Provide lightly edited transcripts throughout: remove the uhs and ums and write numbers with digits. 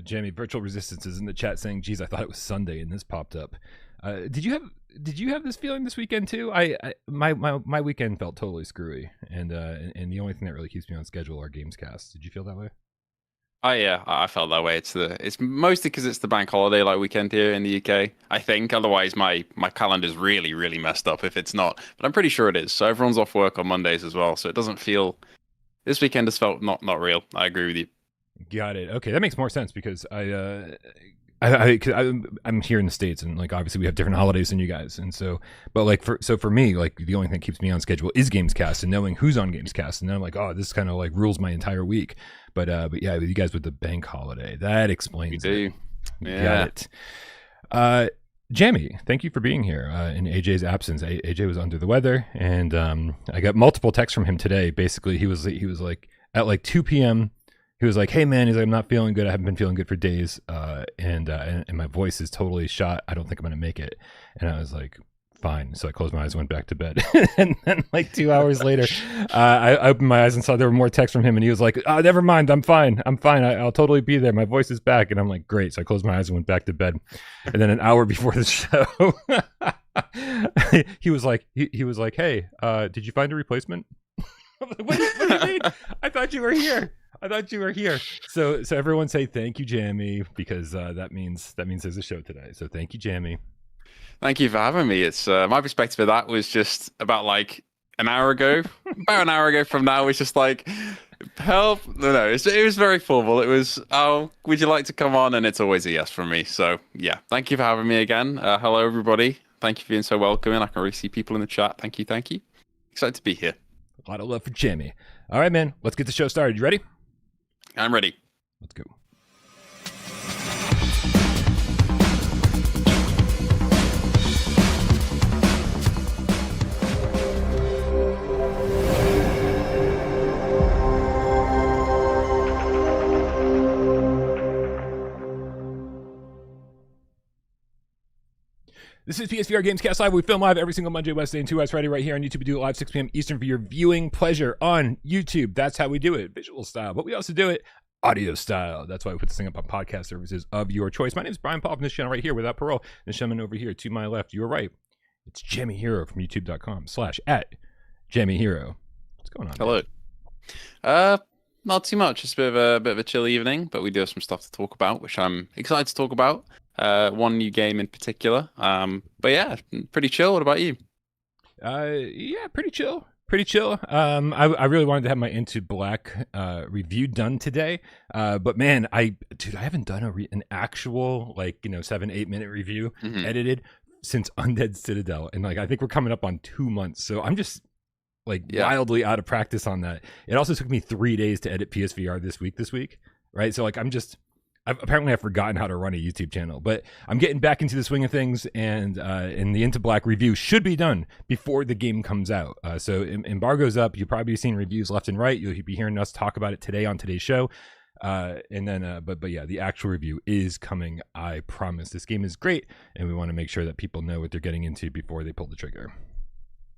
Jammy, Virtual Resistance is in the chat saying, "Geez, I thought it was Sunday," and this popped up. Did you have this feeling this weekend too? My weekend felt totally screwy, and the only thing that really keeps me on schedule are GamesCast. Did you feel that way? Oh yeah, I felt that way. It's mostly because it's the bank holiday like weekend here in the UK. I think otherwise my calendar's really messed up if it's not. But I'm pretty sure it is. So everyone's off work on Mondays as well. So it doesn't feel. This weekend has felt not real. I agree with you. Got it. Okay, that makes more sense because I'm here in the States, and like obviously we have different holidays than you guys, and so but like for me, like the only thing that keeps me on schedule is GamesCast and knowing who's on GamesCast, and then I'm like, oh, this kind of like rules my entire week. But yeah, with you guys with the bank holiday, that explains it. Yeah. Got it. Jammy, thank you for being here in AJ's absence. AJ was under the weather, and I got multiple texts from him today. Basically, he was like at like 2 p.m. He was like, "Hey man," he's like, "I'm not feeling good. I haven't been feeling good for days, and my voice is totally shot. I don't think I'm gonna make it." And I was like, "Fine." So I closed my eyes, went back to bed, and then like 2 hours later, I opened my eyes and saw there were more texts from him, and he was like, "Oh, never mind. I'm fine. I'll totally be there. My voice is back." And I'm like, "Great." So I closed my eyes and went back to bed. And then an hour before the show, he was like, "Hey, did you find a replacement?" I'm like, what do you mean? I thought you were here. So everyone say thank you, Jammy, because that means there's a show today. So thank you, Jammy. Thank you for having me. It's my perspective of that was just about like an hour ago. About an hour ago from now, it's just like help. No, it was very formal. It was, oh, would you like to come on? And it's always a yes from me. So yeah, thank you for having me again. Hello everybody. Thank you for being so welcoming. I can already see people in the chat. Thank you. Excited to be here. A lot of love for Jammy. All right, man. Let's get the show started. You ready? I'm ready. Let's go. This is PSVR GamesCast Live. We film live every single Monday, Wednesday, and 2 hours Friday right here on YouTube. We do it live 6 p.m. Eastern for your viewing pleasure on YouTube. That's how we do it, visual style. But we also do it audio style. That's why we put this thing up on podcast services of your choice. My name is Bryan Paul from this channel right here without Parole. This gentleman over here to my left, your right. It's Jammy Hero from youtube.com/@JammyHero. What's going on? Hello. Not too much. It's a bit of a chill evening, but we do have some stuff to talk about, which I'm excited to talk about. One new game in particular. But yeah, pretty chill. What about you? Yeah, pretty chill. I really wanted to have my Into Black review done today, but man, I haven't done an actual 7-8 minute review edited since Undead Citadel, and like I think we're coming up on 2 months, so I'm just wildly out of practice on that. It also took me 3 days to edit PSVR this week, right? So like apparently I've forgotten how to run a YouTube channel, but I'm getting back into the swing of things, and the Into Black review should be done before the game comes out. So embargo's up. You'll probably be seeing reviews left and right. You'll be hearing us talk about it today on today's show. And then, but yeah, the actual review is coming. I promise. This game is great, and we want to make sure that people know what they're getting into before they pull the trigger.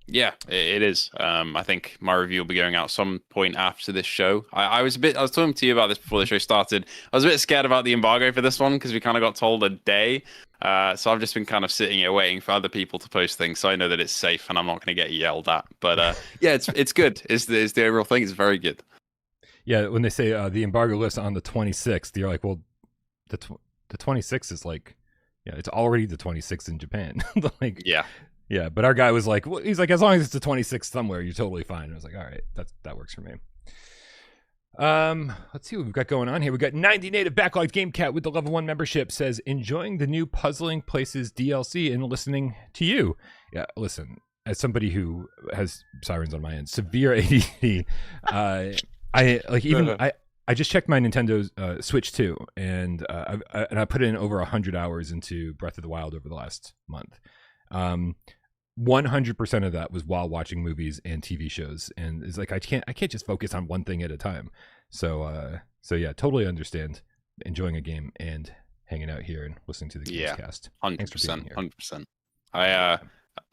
Yeah, it is. I think my review will be going out some point after this show. I was talking to you about this before the show started. I was a bit scared about the embargo for this one because we kind of got told a day. So I've just been kind of sitting here waiting for other people to post things, so I know that it's safe and I'm not going to get yelled at. But yeah, it's good. It's the overall thing. It's very good. Yeah, when they say the embargo list on the 26th, you're like, well, the 26th is like, yeah, it's already the 26th in Japan. Yeah. Yeah, but our guy was like, well, he's like, as long as it's the 26th somewhere, you're totally fine. And I was like, all right, that works for me. Let's see what we've got going on here. We've got 90 native backlogged Game Cat with the level 1 membership says, enjoying the new Puzzling Places DLC and listening to you. Yeah, listen, as somebody who has sirens on my end, severe ADD, I just checked my Nintendo Switch 2, and I put in over 100 hours into Breath of the Wild over the last month. 100% of that was while watching movies and TV shows, and it's like I can't just focus on one thing at a time. So yeah, totally understand enjoying a game and hanging out here and listening to the GamesCast. 100%, 100%.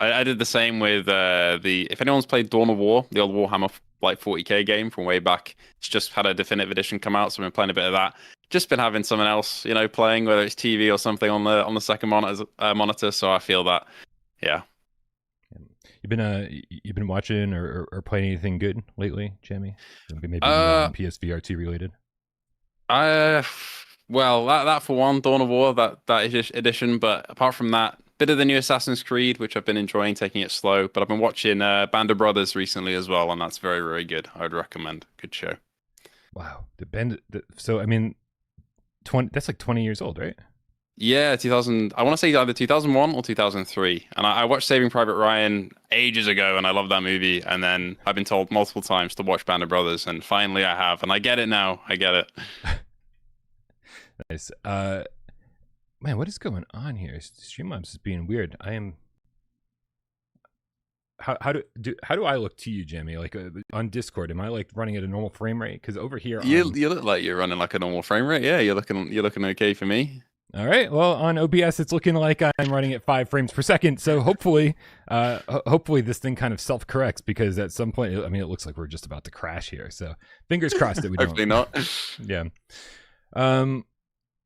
I did the same with if anyone's played Dawn of War, the old Warhammer like 40k game from way back. It's just had a definitive edition come out, so I've been playing a bit of that. just been having someone else, playing, whether it's TV or something on the second monitor. So I feel that, yeah. You've been watching or playing anything good lately, Jammy? Maybe PSVR2 related. Well, that for one, Dawn of War, that edition. But apart from that, bit of the new Assassin's Creed, which I've been enjoying, taking it slow. But I've been watching Band of Brothers recently as well, and that's very, very good. I would recommend. Good show. Wow, so I mean, 20. That's like 20 years old, right? Yeah, 2000. I want to say either 2001 or 2003. And I watched Saving Private Ryan ages ago, and I love that movie. And then I've been told multiple times to watch Band of Brothers, and finally I have, and I get it now. I get it. Nice. Man, what is going on here? Streamlabs is being weird. I am. How do I look to you, Jammy? Like on Discord, am I like running at a normal frame rate? Because over here, you look like you're running like a normal frame rate. Yeah, you're looking okay for me. All right. Well, on OBS, it's looking like I'm running at 5 frames per second. So hopefully this thing kind of self-corrects, because at some point, I mean, it looks like we're just about to crash here. So fingers crossed that we don't. Hopefully not. Yeah.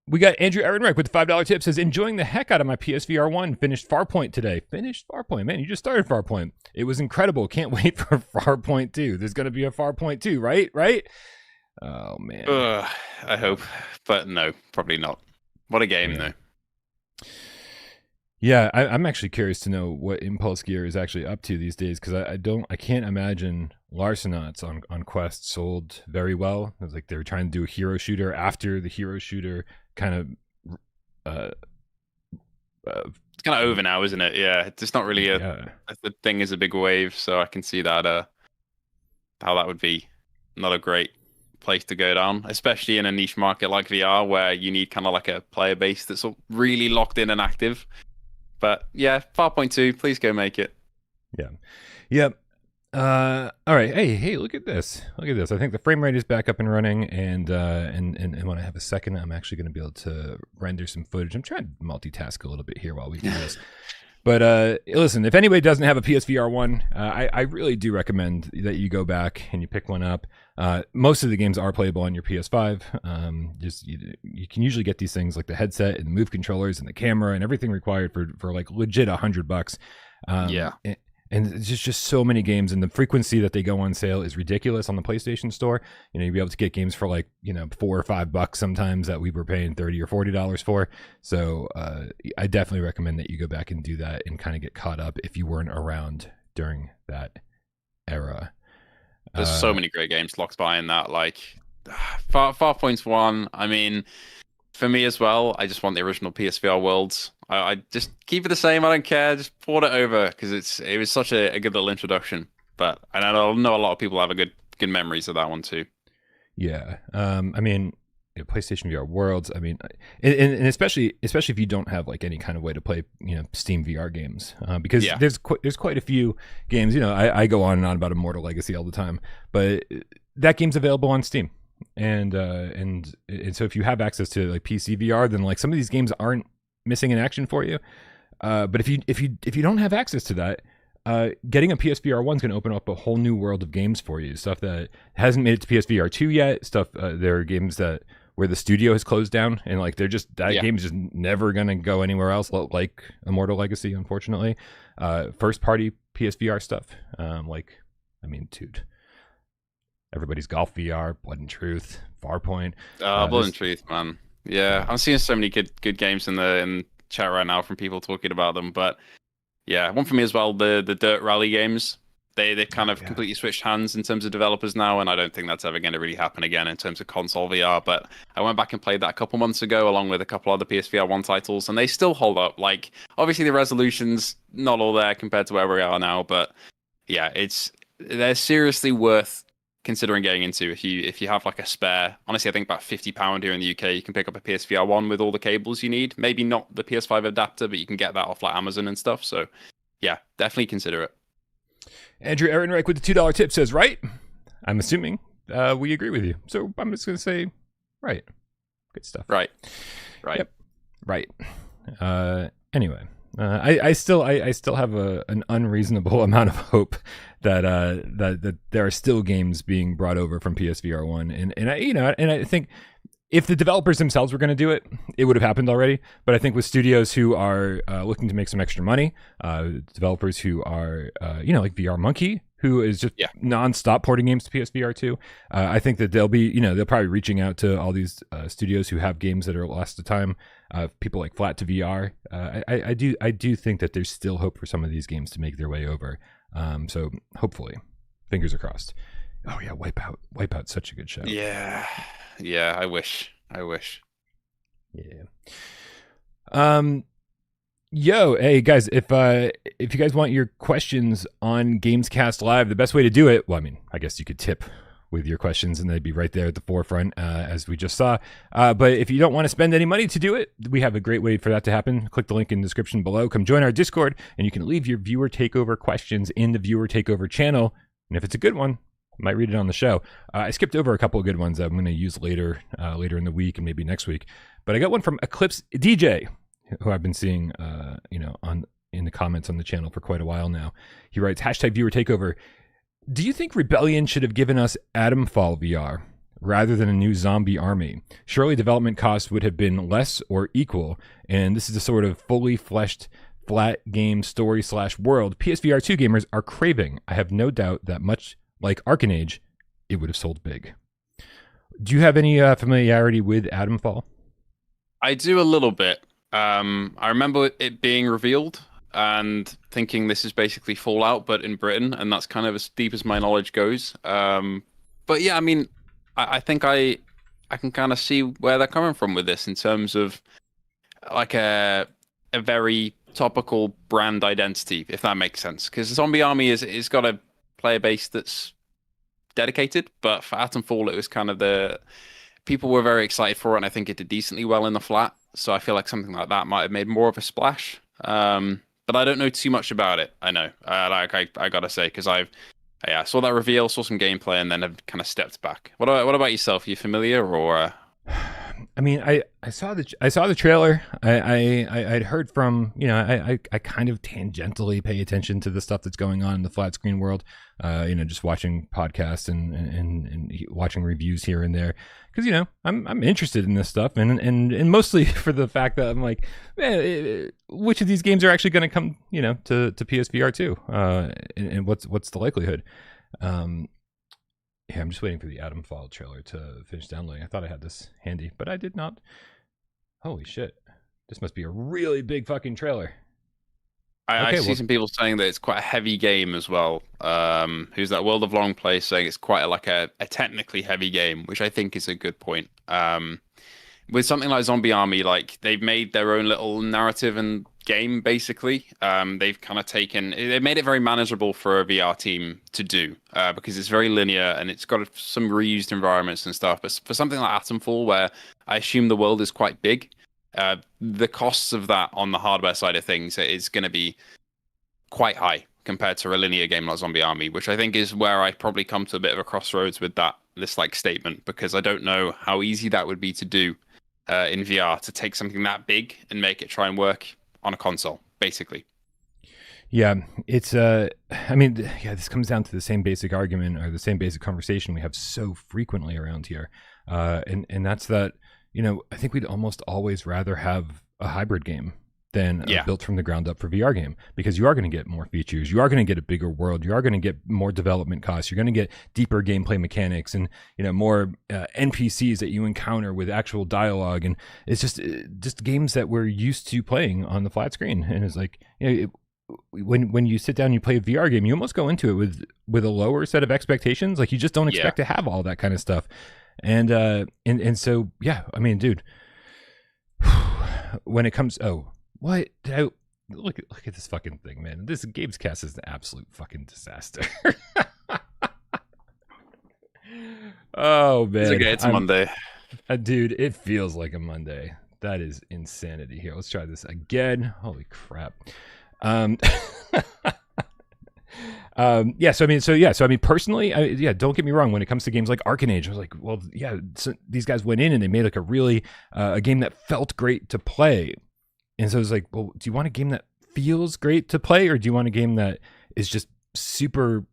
We got Andrew Ehrenreich with the $5 tip, says, enjoying the heck out of my PSVR 1. Finished Farpoint today. Finished Farpoint. Man, you just started Farpoint. It was incredible. Can't wait for Farpoint 2. There's going to be a Farpoint 2, right? Oh, man. I hope. But no, probably not. What a game, though. Yeah, I'm actually curious to know what Impulse Gear is actually up to these days, because I can't imagine Larcenauts on Quest sold very well. It was like they were trying to do a hero shooter after the hero shooter kind of it's kind of over now, isn't it? Yeah, it's not really the thing is a big wave, so I can see that how that would be not a great place to go down, especially in a niche market like VR, where you need kind of like a player base that's really locked in and active. But yeah, 5.2, please go make it. Yeah. Yep. All right. Hey, look at this. I think the frame rate is back up and running, and when I have a second, I'm actually going to be able to render some footage. I'm trying to multitask a little bit here while we do this. But listen, if anybody doesn't have a PSVR 1, I really do recommend that you go back and you pick one up. Most of the games are playable on your PS5. You can usually get these things like the headset and the move controllers and the camera and everything required for like legit $100. Yeah. And it's just so many games, and the frequency that they go on sale is ridiculous on the PlayStation Store. You'll be able to get games for like, $4 or $5 sometimes that we were paying $30 or $40 for. So I definitely recommend that you go back and do that and kind of get caught up if you weren't around during that era. There's so many great games locked by in that. Like Far Point's one. I mean, for me as well, I just want the original PSVR worlds. I just keep it the same. I don't care. Just port it over, because it was such a good little introduction. But I know a lot of people have a good memories of that one too. Yeah. I mean, PlayStation VR worlds. I mean, and especially if you don't have like any kind of way to play, Steam VR games, because there's quite a few games. I go on and on about Immortal Legacy all the time, but that game's available on Steam. And so if you have access to like PC VR, then like some of these games aren't missing in action for you. But if you don't have access to that, getting a PSVR 1 is going to open up a whole new world of games for you. Stuff that hasn't made it to PSVR 2 yet. There are games where the studio has closed down, and like game is just never going to go anywhere else, like Immortal Legacy, unfortunately. First party PSVR stuff, dude. Everybody's Golf VR, Blood and Truth, Farpoint. Blood and Truth, man. Yeah, I'm seeing so many good games in the chat right now from people talking about them. But yeah, one for me as well, the Dirt Rally games. They kind of completely switched hands in terms of developers now, and I don't think that's ever going to really happen again in terms of console VR. But I went back and played that a couple months ago, along with a couple other PSVR 1 titles, and they still hold up. Like, obviously the resolution's not all there compared to where we are now, but yeah, they're seriously worth considering getting into if you have like a spare. Honestly, I think about £50 here in the UK, you can pick up a PSVR 1 with all the cables you need. Maybe not the PS5 adapter, but you can get that off like Amazon and stuff. So yeah, definitely consider it. Andrew Ehrenreich with the $2 tip says, right? I'm assuming we agree with you. So I'm just going to say, right. Good stuff. Right. Yep. Right. Anyway, I still have an unreasonable amount of hope that there are still games being brought over from PSVR 1, and I think if the developers themselves were going to do it, it would have happened already. But I think with studios who are looking to make some extra money, developers who are, like VR Monkey, who is just nonstop porting games to PSVR2, I think that they'll be, they'll probably reaching out to all these studios who have games that are lost to time. People like Flat to VR. I do think that there's still hope for some of these games to make their way over. So hopefully, fingers are crossed. Oh yeah, Wipeout, such a good show. Yeah, I wish. Yeah. Yo, hey guys, if you guys want your questions on GamesCast Live, the best way to do it, well, I mean, I guess you could tip with your questions and they'd be right there at the forefront, as we just saw. But if you don't want to spend any money to do it, we have a great way for that to happen. Click the link in the description below. Come join our Discord, and you can leave your Viewer Takeover questions in the Viewer Takeover channel. And if it's a good one, I might read it on the show. I skipped over a couple of good ones that I'm going to use later in the week and maybe next week. But I got one from Eclipse DJ, who I've been seeing, in the comments on the channel for quite a while now. He writes, #Viewer Takeover. Do you think Rebellion should have given us Atomfall VR rather than a new zombie army? Surely development costs would have been less or equal, and this is a sort of fully fleshed, flat game story/world PSVR2 gamers are craving. I have no doubt that much like Arcanage, it would have sold big. Do you have any familiarity with Atomfall? I do a little bit. I remember it being revealed and thinking this is basically Fallout, but in Britain, and that's kind of as deep as my knowledge goes. But yeah, I mean, I think I can kind of see where they're coming from with this in terms of like a very topical brand identity, if that makes sense. Because Zombie Army is got a player base that's dedicated, but for Atomfall, it was kind of people were very excited for it, and I think it did decently well in the flat. So I feel like something like that might have made more of a splash. But I don't know too much about it. I know, I gotta say, because I saw that reveal, saw some gameplay, and then I've kind of stepped back. What about yourself? Are you familiar, or? I mean, I saw the trailer. I'd heard from, I kind of tangentially pay attention to the stuff that's going on in the flat screen world. Just watching podcasts and watching reviews here and there, because I'm interested in this stuff, and mostly for the fact that I'm like, man, which of these games are actually going to come, to PSVR 2, and what's the likelihood? Yeah, I'm just waiting for the Atomfall trailer to finish downloading. I thought I had this handy, but I did not. Holy shit. This must be a really big fucking trailer. I see some people saying that it's quite a heavy game as well. Who's that? World of Long Play saying it's quite a technically heavy game, which I think is a good point. With something like Zombie Army, like they've made their own little narrative and game, basically. They've kind of they made it very manageable for a VR team to do, because it's very linear and it's got some reused environments and stuff. But for something like Atomfall, where I assume the world is quite big, the costs of that on the hardware side of things is going to be quite high compared to a linear game like Zombie Army, which I think is where I probably come to a bit of a crossroads with this statement, because I don't know how easy that would be to do in VR, to take something that big and make it try and work on a console, basically. Yeah, it's this comes down to the same basic argument, or the same basic conversation we have so frequently around here, and that's that, I think we'd almost always rather have a hybrid game than a built from the ground up for VR game, because you are going to get more features, you are going to get a bigger world, you are going to get more development costs, you're going to get deeper gameplay mechanics, and more NPCs that you encounter with actual dialogue, and it's just games that we're used to playing on the flat screen. And it's like, when you sit down and you play a VR game, you almost go into it with a lower set of expectations. Like, you just don't expect to have all that kind of stuff, and so I mean, dude, when it comes what did I look at this fucking thing, man? This GamesCast is an absolute fucking disaster. Oh man, it's okay. It's Monday, dude. It feels like a Monday. That is insanity. Here, let's try this again. Holy crap. So I mean, personally, don't get me wrong. When it comes to games like Arcanage, I was like, well, yeah, so these guys went in and they made like a really a game that felt great to play. And so it's like, well, do you want a game that feels great to play, or do you want a game that is just super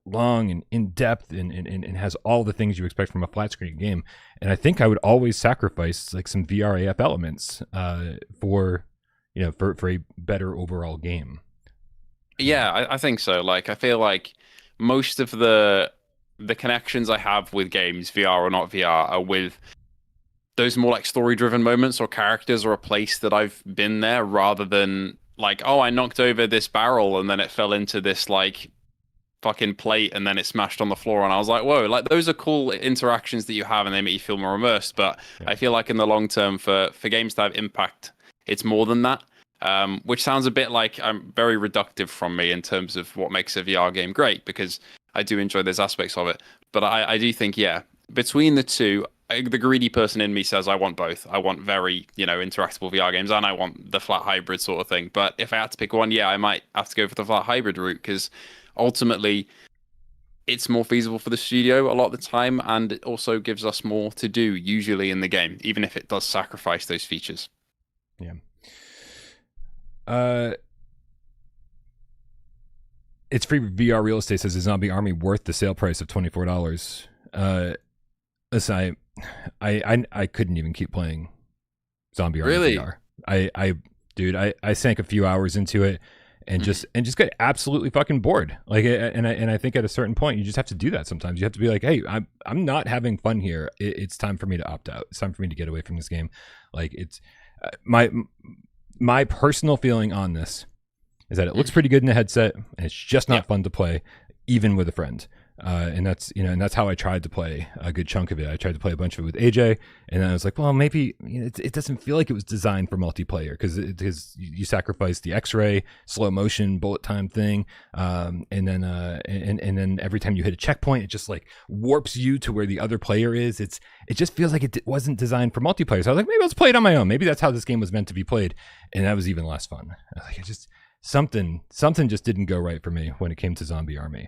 long and in depth and has all the things you expect from a flat screen game. And I think I would always sacrifice like some VRAF elements for a better overall game. Yeah, I think so. Like, I feel like most of the connections I have with games, VR or not VR, are with those more like story-driven moments or characters or a place that I've been there, rather than like, oh, I knocked over this barrel and then it fell into this like fucking plate and then it smashed on the floor, and I was like, whoa, like those are cool interactions that you have and they make you feel more immersed. But Yeah. I feel like in the long term, for games to have impact, it's more than that. Which sounds a bit like I'm very reductive from me in terms of what makes a VR game great, because I do enjoy those aspects of it. But I do think, yeah, between the two, the greedy person in me says I want both. I want very, interactable VR games, and I want the flat hybrid sort of thing. But if I had to pick one, yeah, I might have to go for the flat hybrid route, because ultimately it's more feasible for the studio a lot of the time, and it also gives us more to do usually in the game, even if it does sacrifice those features. Yeah. It's free VR real estate says, is Zombie Army worth the sale price of $24? Listen, I couldn't even keep playing Zombie Army Really? VR. Dude, I sank a few hours into it and just got absolutely fucking bored. Like, and I think at a certain point you just have to do that sometimes. You have to be like, hey, I'm not having fun here. It's time for me to opt out. It's time for me to get away from this game. Like, it's my personal feeling on this is that it looks pretty good in a headset, and it's just not fun to play, even with a friend. And that's how I tried to play a good chunk of it. I tried to play a bunch of it with AJ, and then I was like, well, maybe it doesn't feel like it was designed for multiplayer, because you sacrifice the X-ray, slow motion, bullet time thing, and then every time you hit a checkpoint, it just like warps you to where the other player is. It just feels like it wasn't designed for multiplayer. So I was like, maybe let's play it on my own. Maybe that's how this game was meant to be played, and that was even less fun. Like, something just didn't go right for me when it came to Zombie Army.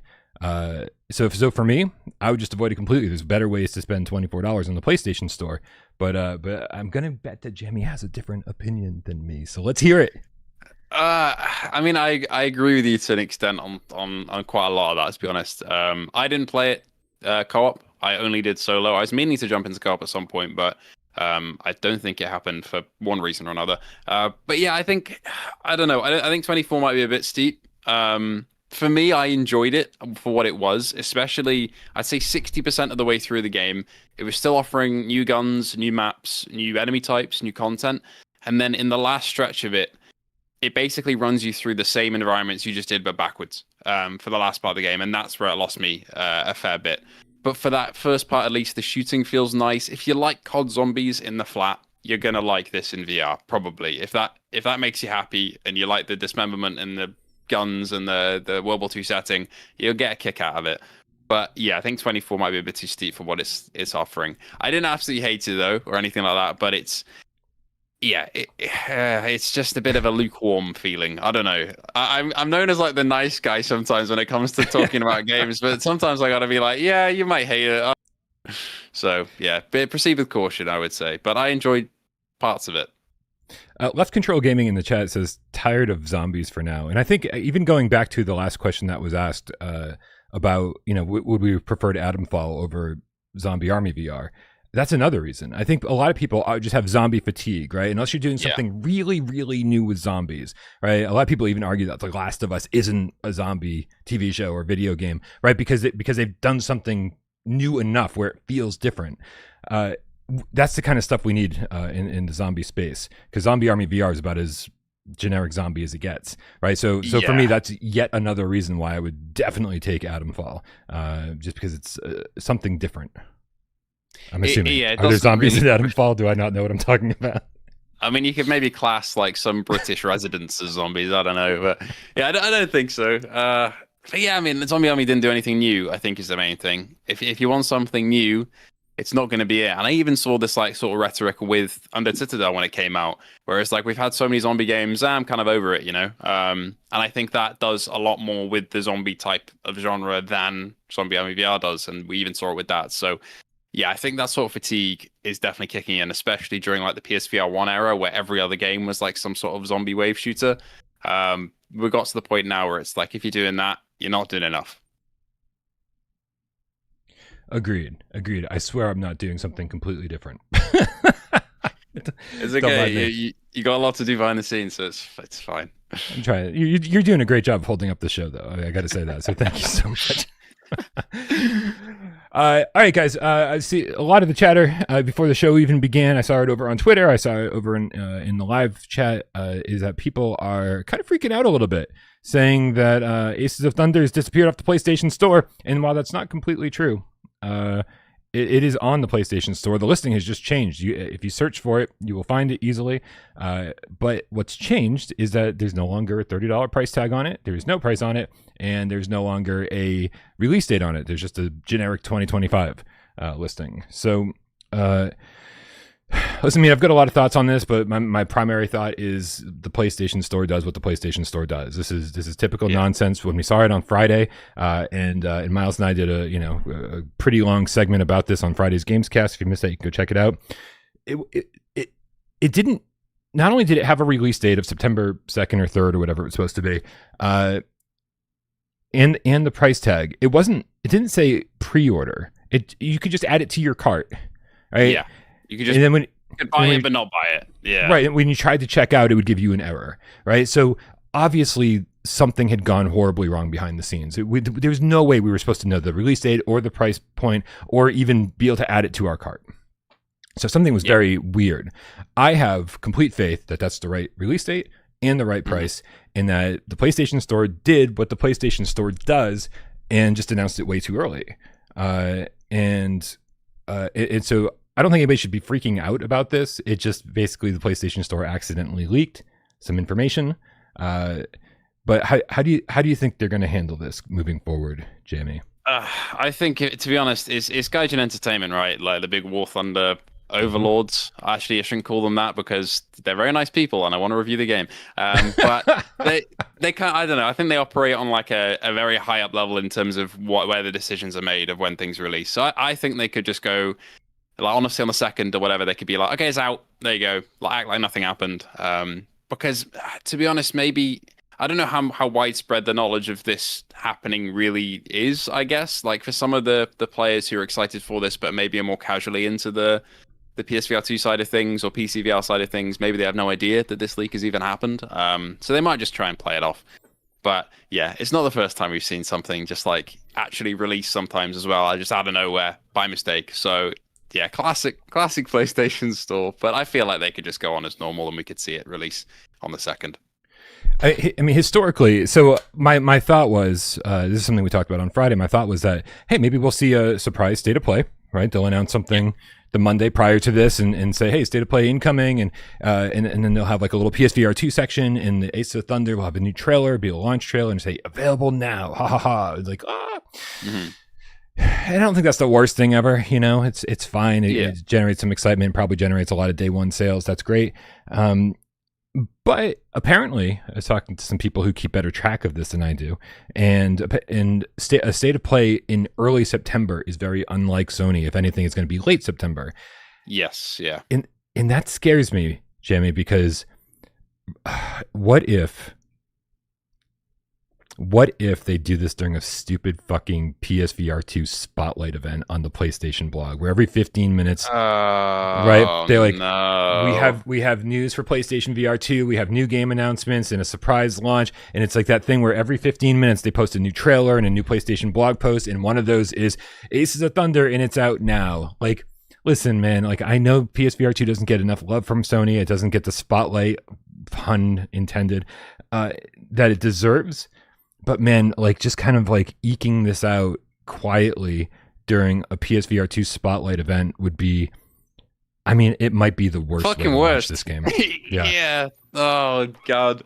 So for me, I would just avoid it completely. There's better ways to spend $24 on the PlayStation Store, but I'm gonna bet that Jammy has a different opinion than me. So let's hear it. I mean, I agree with you to an extent on quite a lot of that, to be honest. I didn't play it co-op. I only did solo. I was meaning to jump into co-op at some point, but I don't think it happened for one reason or another. But yeah, I don't know. I think 24 might be a bit steep. For me, I enjoyed it for what it was, especially I'd say 60% of the way through the game. It was still offering new guns, new maps, new enemy types, new content. And then in the last stretch of it, it basically runs you through the same environments you just did, but backwards, for the last part of the game. And that's where it lost me a fair bit. But for that first part, at least, the shooting feels nice. If you like COD Zombies in the flat, you're going to like this in VR, probably. If that makes you happy and you like the dismemberment and the guns and the World War II setting, you'll get a kick out of it. But yeah, I think 24 might be a bit too steep for what it's offering. I didn't absolutely hate it though, or anything like that, but it's just a bit of a lukewarm feeling. I don't know. I'm known as like the nice guy sometimes when it comes to talking about games, but sometimes I gotta be like, yeah, you might hate it. So yeah, proceed with caution, I would say. But I enjoyed parts of it. Left Control Gaming in the chat says, tired of zombies for now. And I think even going back to the last question that was asked about, would we prefer to Atomfall over Zombie Army VR? That's another reason. I think a lot of people just have zombie fatigue, right? Unless you're doing something really, really new with zombies, right? A lot of people even argue that The Last of Us isn't a zombie TV show or video game, right? Because they've done something new enough where it feels different. That's the kind of stuff we need in the zombie space, because Zombie Army VR is about as generic zombie as it gets, right? So for me, that's yet another reason why I would definitely take Atomfall, just because it's something different. I'm assuming. Are there zombies in Atomfall? Do I not know what I'm talking about? I mean, you could maybe class like some British residents as zombies. I don't know, but yeah, I don't think so. But yeah, I mean, Zombie Army didn't do anything new, I think is the main thing. If you want something new, it's not going to be it. And I even saw this like sort of rhetoric with Under Citadel when it came out, where it's like, we've had so many zombie games, I'm kind of over it, And I think that does a lot more with the zombie type of genre than Zombie Army VR does. And we even saw it with that. So yeah, I think that sort of fatigue is definitely kicking in, especially during like the PSVR1 era, where every other game was like some sort of zombie wave shooter. We got to the point now where it's like, if you're doing that, you're not doing enough. Agreed. I swear I'm not doing something completely different. It's okay. You got a lot to do behind the scenes, so it's fine. I'm trying. You're doing a great job of holding up the show, though. I got to say that. So thank you so much. All right, guys. I see a lot of the chatter before the show even began. I saw it over on Twitter. I saw it over in the live chat. Is that people are kind of freaking out a little bit, saying that Aces of Thunder has disappeared off the PlayStation Store. And while that's not completely true, it is on the PlayStation Store. The listing has just changed. If you search for it, you will find it easily. But what's changed is that there's no longer a $30 price tag on it. There's no price on it. And there's no longer a release date on it. There's just a generic 2025 listing. So, listen, I mean, I've got a lot of thoughts on this, but my primary thought is the PlayStation Store does what the PlayStation Store does. This is typical nonsense. When we saw it on Friday, and Miles and I did a pretty long segment about this on Friday's GAMESCAST. If you missed that, you can go check it out. It didn't. Not only did it have a release date of September 2nd or 3rd or whatever it was supposed to be, and the price tag, it didn't say pre-order. You could just add it to your cart, right? Yeah. You could just you could buy it but not buy it. Yeah. Right. And when you tried to check out, it would give you an error, right? So obviously something had gone horribly wrong behind the scenes. There was no way we were supposed to know the release date or the price point or even be able to add it to our cart. So something was very weird. I have complete faith that that's the right release date and the right price, and that the PlayStation Store did what the PlayStation Store does and just announced it way too early. And so I don't think anybody should be freaking out about this. It just basically the PlayStation Store accidentally leaked some information. But how do you think they're going to handle this moving forward, Jamie? I think, to be honest, it's Gaijin Entertainment, right? Like the big War Thunder overlords. Actually, I shouldn't call them that because they're very nice people and I want to review the game. But they can't. I don't know. I think they operate on like a very high up level in terms of where the decisions are made of when things release. So I think they could just go, like, honestly, on the 2nd or whatever, they could be like, okay, it's out. There you go. Like, act like nothing happened. Because to be honest, maybe I don't know how widespread the knowledge of this happening really is. I guess like for some of the players who are excited for this, but maybe are more casually into the PSVR2 side of things or PCVR side of things, maybe they have no idea that this leak has even happened. So they might just try and play it off. But yeah, it's not the first time we've seen something just like actually released sometimes as well. Just out of nowhere by mistake. So yeah, classic PlayStation Store. But I feel like they could just go on as normal and we could see it release on the 2nd. I mean, historically, so my thought was, this is something we talked about on Friday. My thought was that, hey, maybe we'll see a surprise state of play, right? They'll announce something the Monday prior to this and say, hey, state of play incoming. And then they'll have like a little PSVR2 section, and the Ace of Thunder will have a new trailer, be a launch trailer, and say, available now. Ha ha ha. It's like, I don't think that's the worst thing ever. You know, it's fine. It generates some excitement, probably generates a lot of day one sales. That's great. But apparently, I was talking to some people who keep better track of this than I do, and a state of play in early September is very unlike Sony. If anything, it's going to be late September. Yes, yeah. And that scares me, Jamie, because what if they do this during a stupid fucking PSVR2 spotlight event on the PlayStation blog, where every 15 minutes, right? They're like, no. we have news for PlayStation VR2, we have new game announcements and a surprise launch, and it's like that thing where every 15 minutes they post a new trailer and a new PlayStation blog post, and one of those is Aces of Thunder, and it's out now. Like, listen, man, like I know PSVR2 doesn't get enough love from Sony, it doesn't get the spotlight, pun intended, that it deserves. But man, like just kind of like eking this out quietly during a PSVR2 spotlight event would be, I mean, it might be the worst fucking way to worst. watch this game. Yeah. Oh god,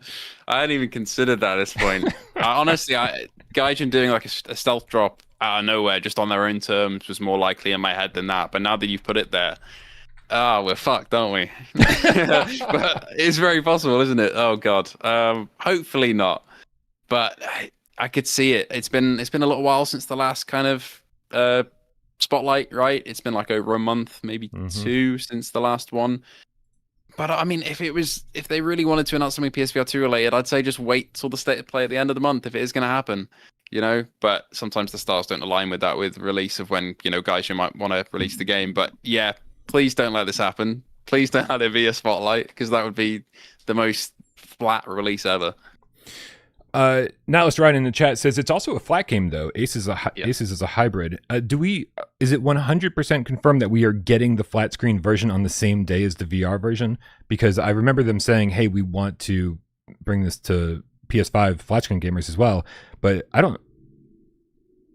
I hadn't even considered that at this point. Honestly, Gaijin doing like a stealth drop out of nowhere, just on their own terms, was more likely in my head than that. But now that you've put it there, we're fucked, aren't we? But it's very possible, isn't it? Oh god. Hopefully not. But I could see it. It's been a little while since the last kind of spotlight, right? It's been like over a month, maybe two since the last one. But I mean, if they really wanted to announce something PSVR2 related, I'd say just wait till the state of play at the end of the month if it is going to happen. but sometimes the stars don't align with that, with release of when, guys, you might want to release the game. But yeah, please don't let this happen. Please don't let it be a spotlight, because that would be the most flat release ever. Now let's write in the chat says it's also a flat game though. Aces is a hybrid. Is it 100% confirmed that we are getting the flat screen version on the same day as the VR version? Because I remember them saying, hey, we want to bring this to PS5 flat screen gamers as well, but I'm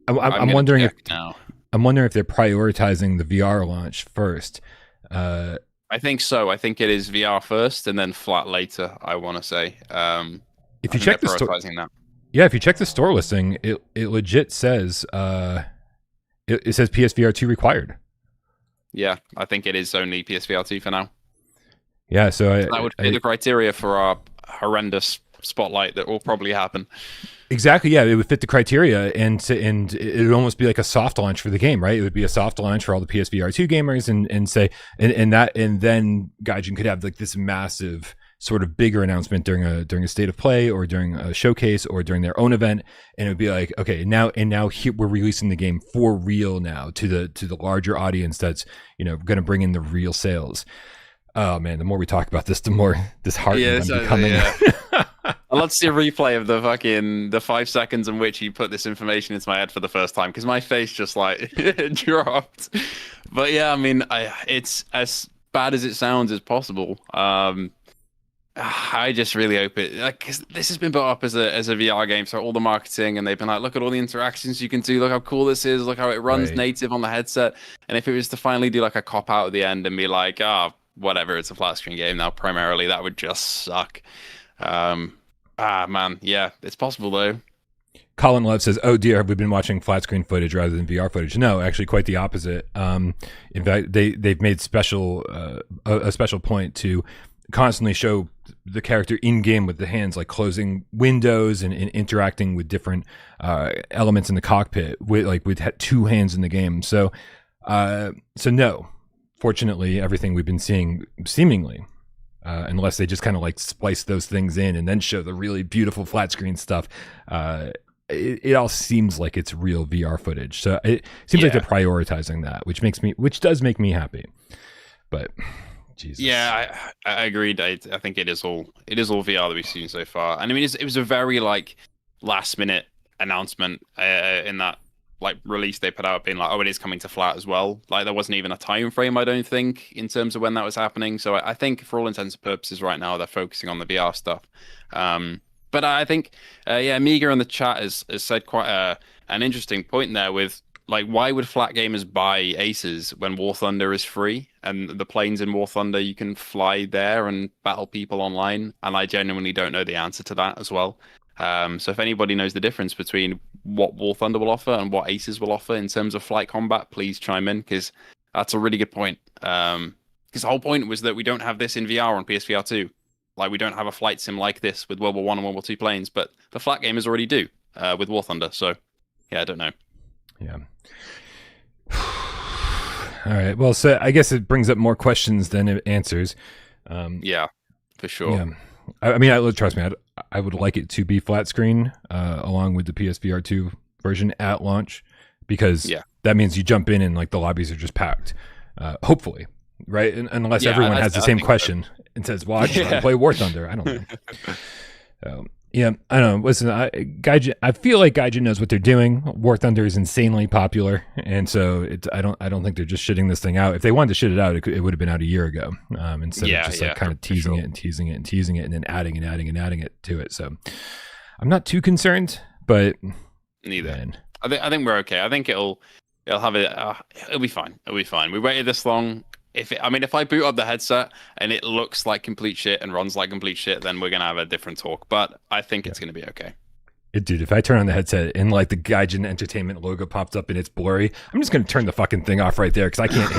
wondering if they're prioritizing the VR launch first. I think so. I think it is VR first and then flat later, I want to say. If you check the store, if you check the store listing, it legit says it says PSVR2 required. Yeah, I think it is only PSVR2 for now. Yeah, so that would fit the criteria for our horrendous spotlight that will probably happen. Exactly, yeah, it would fit the criteria, and it would almost be like a soft launch for the game, right? It would be a soft launch for all the PSVR2 gamers, and then Gaijin could have like this massive sort of bigger announcement during a state of play or during a showcase or during their own event, and it would be like, okay, now here we're releasing the game for real now to the larger audience that's going to bring in the real sales. Oh man, the more we talk about this, the more disheartened I'm becoming. Yeah. I'd love to see a replay of the 5 seconds in which he put this information into my head for the first time, because my face just like dropped. But yeah, I mean, it's as bad as it sounds as possible. I just really hope it, like, 'cause this has been built up as a VR game, so all the marketing, and they've been like, look at all the interactions you can do, look how cool this is, look how it runs native on the headset. And if it was to finally do like a cop out at the end and be like, whatever, it's a flat screen game now primarily, that would just suck. Man, yeah, it's possible though. Colin Love says, oh dear, have we been watching flat screen footage rather than VR footage? No, actually quite the opposite. In fact, they've made a special point to constantly show the character in game with the hands, like closing windows and interacting with different elements in the cockpit with two hands in the game. So no, fortunately, everything we've been seeing seemingly, unless they just kind of like splice those things in and then show the really beautiful flat screen stuff, it all seems like it's real VR footage. So it seems like they're prioritizing that, which does make me happy. But Jesus. Yeah, I agreed. I think it is all VR that we've seen so far. And I mean, it was a very like last minute announcement in that like release they put out, being like, oh, it is coming to flat as well. Like there wasn't even a time frame, I don't think, in terms of when that was happening. So I think for all intents and purposes right now they're focusing on the VR stuff. But I think Amiga in the chat has said quite an interesting point there with, like, why would flat gamers buy Aces when War Thunder is free and the planes in War Thunder, you can fly there and battle people online? And I genuinely don't know the answer to that as well. So if anybody knows the difference between what War Thunder will offer and what Aces will offer in terms of flight combat, please chime in, because that's a really good point. Because the whole point was that we don't have this in VR on PSVR 2. Like, we don't have a flight sim like this with World War I and World War II planes, but the flat gamers already do with War Thunder. So yeah, I don't know. Yeah. All right. Well, so I guess it brings up more questions than it answers. Yeah, for sure. Yeah. I mean, trust me, I would like it to be flat screen along with the PSVR 2 version at launch, because that means you jump in and like the lobbies are just packed. Hopefully, right? Unless everyone has the same question and says, "Well, I just want to play War Thunder." I don't know. Yeah, I don't know. Listen, I feel like Gaijin knows what they're doing. War Thunder is insanely popular, and so I don't think they're just shitting this thing out. If they wanted to shit it out, it would have been out a year ago. Instead of just like kind of teasing it and teasing it and teasing it, and then adding and adding and adding it to it. So I'm not too concerned, but neither. Man. I think we're okay. I think it'll have it. It'll be fine. It'll be fine. We waited this long. If I boot up the headset and it looks like complete shit and runs like complete shit, then we're gonna have a different talk. But I think it's gonna be okay. Dude, if I turn on the headset and like the Gaijin Entertainment logo pops up and it's blurry, I'm just gonna turn the fucking thing off right there, because I can't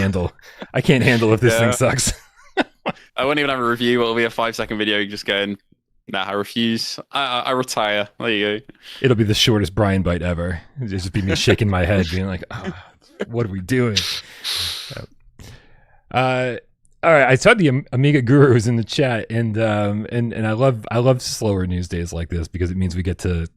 handle if this thing sucks. I won't even have a review. It'll be a 5-second video just going, nah, I refuse. I retire. There you go. It'll be the shortest Bryan bite ever. It'll just be me shaking my head, being like, what are we doing? All right, I saw the AmigaGuru was in the chat, and I love slower news days like this, because it means we get to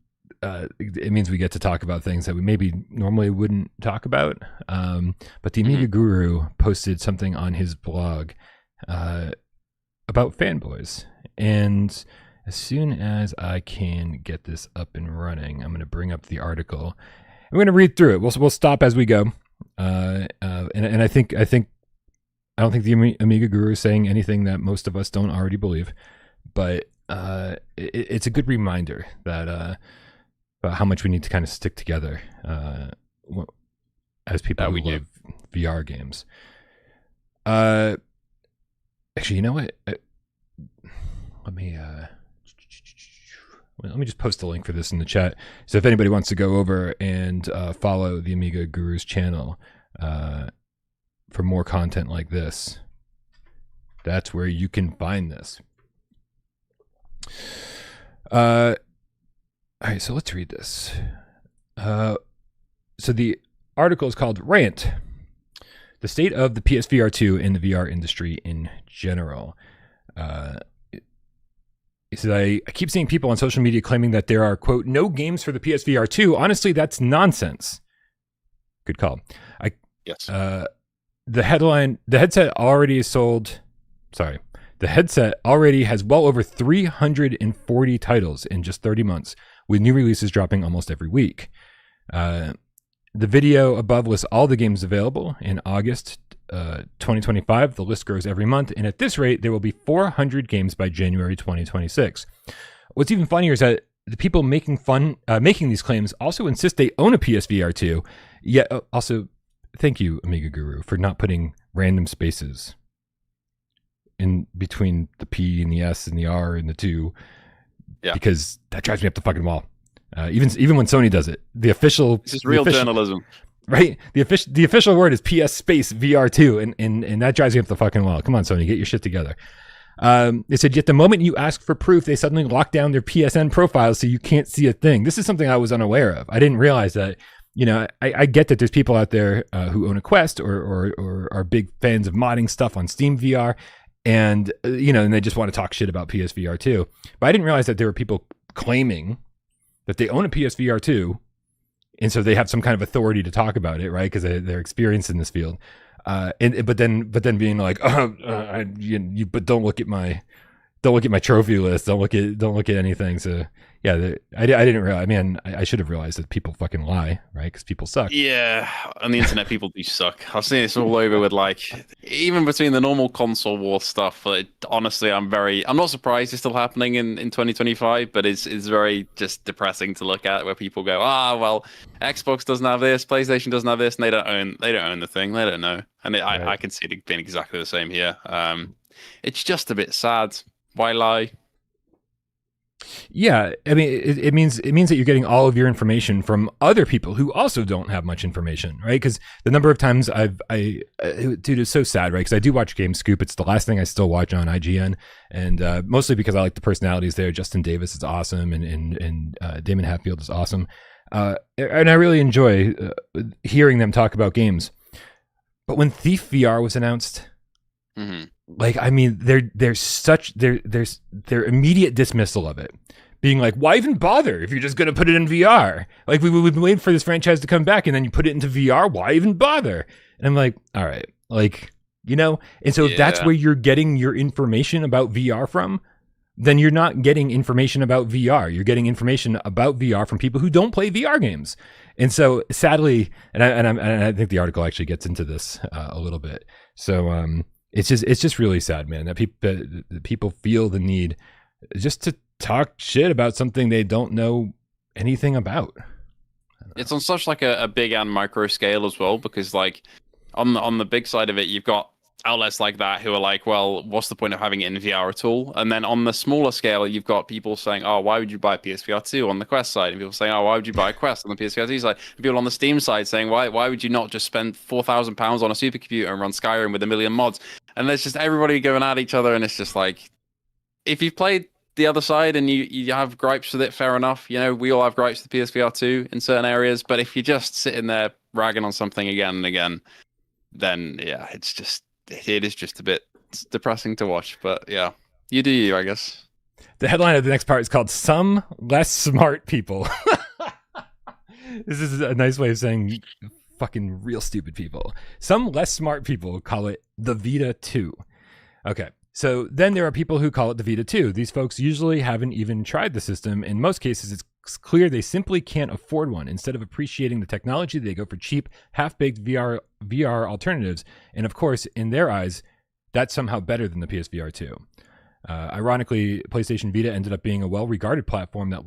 it means we get to talk about things that we maybe normally wouldn't talk about. But the AmigaGuru posted something on his blog about Fanboys, and as soon as I can get this up and running, I'm going to bring up the article. I'm going to read through it. We'll stop as we go. And I don't think the AmigaGuru is saying anything that most of us don't already believe, but it's a good reminder that about how much we need to kind of stick together as people who love VR games. Actually, you know what? Let me just post a link for this in the chat. So if anybody wants to go over and follow the AmigaGuru's channel for more content like this, that's where you can find this. All right, so let's read this. So the article is called Rant, the state of the PSVR2 and the VR industry in general. He said, I keep seeing people on social media claiming that there are, quote, no games for the PSVR2. Honestly, that's nonsense. Good call. Yes. The headset already has well over 340 titles in just 30 months, with new releases dropping almost every week. The video above lists all the games available in August 2025. The list grows every month, and at this rate, there will be 400 games by January 2026. What's even funnier is that the people making these claims also insist they own a PSVR2. Yet, also, thank you, AmigaGuru, for not putting random spaces in between the P and the S and the R and the 2, because that drives me up the fucking wall. Even when Sony does it, this is real journalism, right? The official word is PS space VR2, and that drives me up the fucking wall. Come on, Sony, get your shit together. They said, yet the moment you ask for proof, they suddenly lock down their PSN profiles so you can't see a thing. This is something I was unaware of. I didn't realize that. You know, I get that there's people out there who own a Quest or are big fans of modding stuff on Steam VR, and and they just want to talk shit about PSVR 2. But I didn't realize that there were people claiming that they own a PSVR 2, and so they have some kind of authority to talk about it, right? Because they're experienced in this field. But then being like, but don't look at my trophy list. Don't look at anything. So yeah, I didn't realize. I mean, I should have realized that people fucking lie, right? Because people suck. Yeah, on the internet, people do suck. I've seen this all over with even between the normal console war stuff. Honestly, I'm not surprised it's still happening in 2025, but it's very just depressing to look at, where people go, well, Xbox doesn't have this, PlayStation doesn't have this, and they don't own the thing, they don't know, and right. I can see it being exactly the same here. It's just a bit sad. Why lie? Yeah, I mean, it means that you're getting all of your information from other people who also don't have much information, right? Because the number of times dude, it's so sad, right? Because I do watch GameScoop. It's the last thing I still watch on IGN, and mostly because I like the personalities there. Justin Davis is awesome, and Damon Hatfield is awesome, and I really enjoy hearing them talk about games. But when Thief VR was announced, I mean, their immediate dismissal of it, being like, why even bother if you're just going to put it in VR? Like, we've been waiting for this franchise to come back, and then you put it into VR. Why even bother? And I'm like, all right, and so if that's where you're getting your information about VR from, then you're not getting information about VR. You're getting information about VR from people who don't play VR games. And so sadly, and I think the article actually gets into this a little bit. So, it's just really sad, man, that people feel the need just to talk shit about something they don't know anything about. It's on such a big and micro scale as well, because on the big side of it, you've got outlets like that who are like, well, what's the point of having it in VR at all? And then on the smaller scale, you've got people saying, oh, why would you buy a PSVR 2 on the Quest side? And people saying, oh, why would you buy a Quest on the PSVR 2 side? And people on the Steam side saying, why would you not just spend £4,000 on a supercomputer and run Skyrim with 1 million mods? And there's just everybody going at each other, and it's just like, if you've played the other side and you have gripes with it, fair enough. We all have gripes with the PSVR 2 in certain areas, but if you're just sitting there ragging on something again and again, then yeah, it is just a bit depressing to watch. But yeah, you do you, I guess. The headline of the next part is called "Some Less Smart People." This is a nice way of saying fucking real stupid people. Some less smart people call it the Vita 2. Okay. So then there are people who call it the Vita 2. These folks usually haven't even tried the system. In most cases, it's clear they simply can't afford one. Instead of appreciating the technology, they go for cheap, half-baked VR alternatives. And of course, in their eyes, that's somehow better than the PSVR 2. Ironically, PlayStation Vita ended up being a well-regarded platform that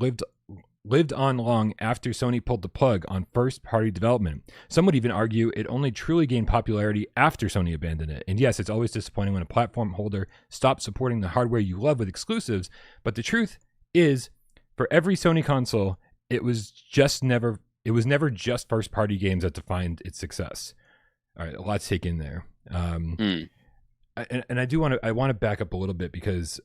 lived on long after Sony pulled the plug on first-party development. Some would even argue it only truly gained popularity after Sony abandoned it. And yes, it's always disappointing when a platform holder stops supporting the hardware you love with exclusives, but the truth is, for every Sony console, it was never just first-party games that defined its success. All right, a lot to take in there. And I want to back up a little bit because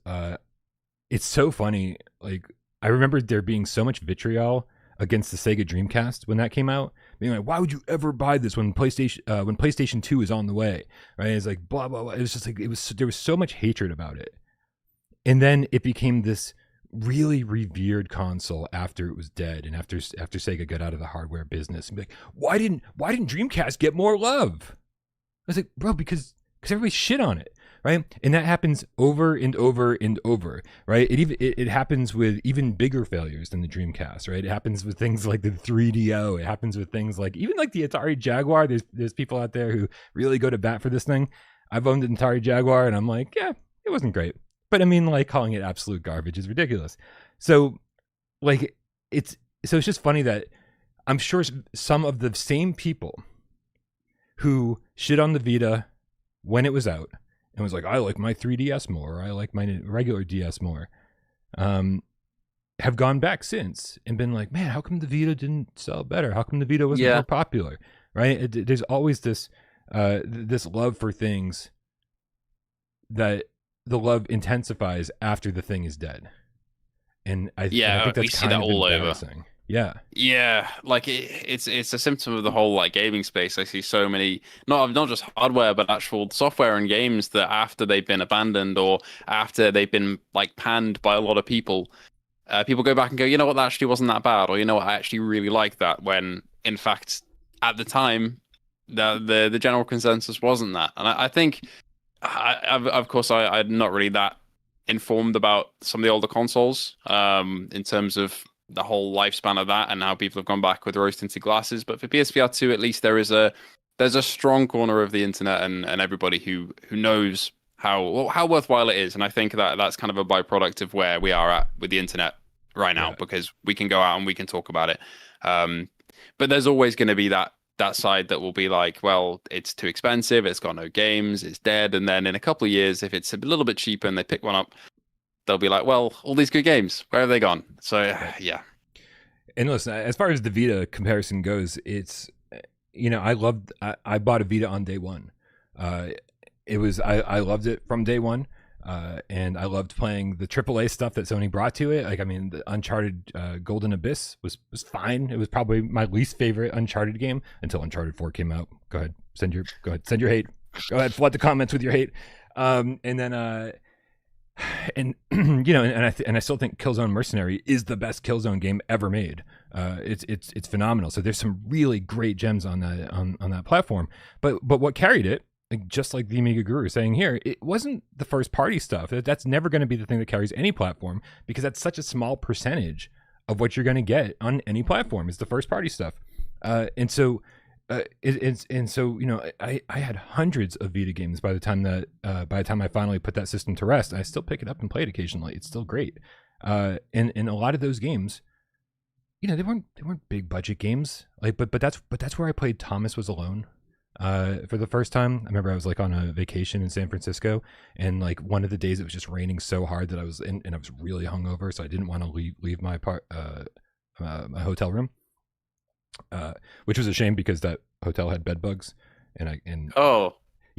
it's so funny. Like, I remember there being so much vitriol against the Sega Dreamcast when that came out, being like, "Why would you ever buy this when PlayStation 2 is on the way?" Right? It's like blah blah blah. It was just like there was so much hatred about it, and then it became this really revered console after it was dead and after Sega got out of the hardware business. And be like, why didn't Dreamcast get more love? I was like, bro, because everybody shit on it. Right, and that happens over and over and over. Right, it happens with even bigger failures than the Dreamcast. Right, it happens with things like the 3DO. It happens with things like even like the Atari Jaguar. There's people out there who really go to bat for this thing. I've owned an Atari Jaguar, and I'm like, yeah, it wasn't great, but I mean, like calling it absolute garbage is ridiculous. So, like, it's just funny that I'm sure some of the same people who shit on the Vita when it was out and was like, I like my 3DS more, or I like my regular DS more, have gone back since and been like, man, how come the Vita didn't sell better? How come the Vita wasn't more popular? Right? There's always this love for things that the love intensifies after the thing is dead. And I think that's we see kind that of all embarrassing. over. Yeah, like it's a symptom of the whole like gaming space. I see so many not just hardware but actual software and games that after they've been abandoned or after they've been like panned by a lot of people, people go back and go, you know what, that actually wasn't that bad, or you know what, I actually really like that, when in fact at the time the general consensus wasn't that. And I think of course I'm not really that informed about some of the older consoles in terms of the whole lifespan of that and how people have gone back with rose-tinted glasses. But for PSVR 2, at least there's a strong corner of the internet and everybody who knows how worthwhile it is. And I think that's kind of a byproduct of where we are at with the internet right now, because we can go out and we can talk about it. But there's always going to be that side that will be like, well, it's too expensive, it's got no games, it's dead. And then in a couple of years, if it's a little bit cheaper and they pick one up, they'll be like, well, all these good games, where have they gone? So, yeah. And listen, as far as the Vita comparison goes, it's, I bought a Vita on day one. I loved it from day one. And I loved playing the AAA stuff that Sony brought to it. Like, I mean, the Uncharted Golden Abyss was fine. It was probably my least favorite Uncharted game until Uncharted 4 came out. Go ahead, send your hate. Go ahead, flood the comments with your hate. And then, and I still think Killzone Mercenary is the best Killzone game ever made. It's phenomenal. So there's some really great gems on that platform. But what carried it, like, just like the AmigaGuru is saying here, it wasn't the first party stuff. That's never going to be the thing that carries any platform, because that's such a small percentage of what you're going to get on any platform is the first party stuff. So I had hundreds of Vita games by the time I finally put that system to rest. I still pick it up and play it occasionally. It's still great. And a lot of those games, they weren't big budget games. Like, but that's where I played Thomas Was Alone for the first time. I remember I was like on a vacation in San Francisco, and like one of the days it was just raining so hard that I was and I was really hungover, so I didn't want to leave my my hotel room. Which was a shame because that hotel had bed bugs, and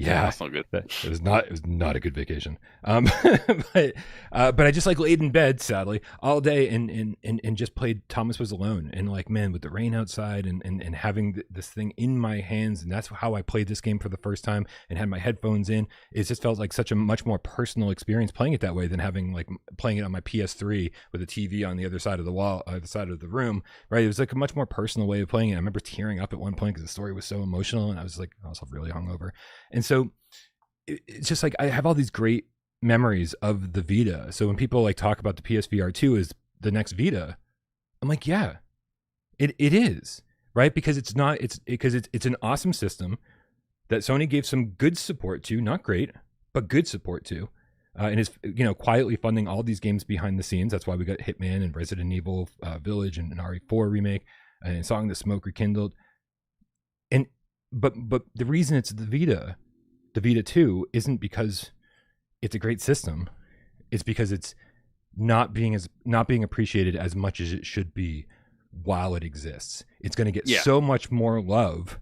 Yeah, That's not good. it was not a good vacation. But I just like laid in bed, sadly, all day and just played Thomas Was Alone. And like, man, with the rain outside and having this thing in my hands, and that's how I played this game for the first time and had my headphones in. It just felt like such a much more personal experience playing it that way than having like playing it on my PS3 with a TV on the other side of the wall, the side of the room. Right? It was like a much more personal way of playing it. I remember tearing up at one point because the story was so emotional, and I was really hungover. And so it's just like I have all these great memories of the Vita. So when people like talk about the PSVR2 as the next Vita, I'm like, yeah, it is, right? Because it's an awesome system that Sony gave some good support to, not great, but good support to, and is quietly funding all these games behind the scenes. That's why we got Hitman and Resident Evil Village and an RE4 remake and Song the Smoke Rekindled. And but the reason it's the Vita 2 isn't because it's a great system. It's because it's not being appreciated as much as it should be while it exists. It's going to get so much more love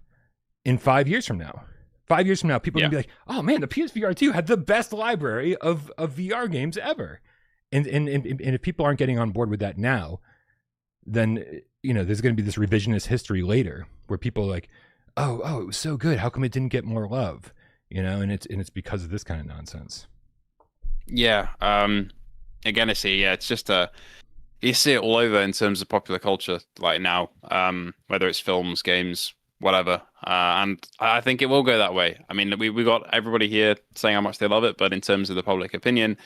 in 5 years from now. 5 years from now, people are going to be like, "Oh man, the PSVR 2 had the best library of VR games ever." And if people aren't getting on board with that now, then there's going to be this revisionist history later where people are like, "Oh, it was so good. How come it didn't get more love?" And it's because of this kind of nonsense. Yeah. Again, I see. Yeah, it's just you see it all over in terms of popular culture, like now, whether it's films, games, whatever. And I think it will go that way. I mean, we got everybody here saying how much they love it, but in terms of the public opinion,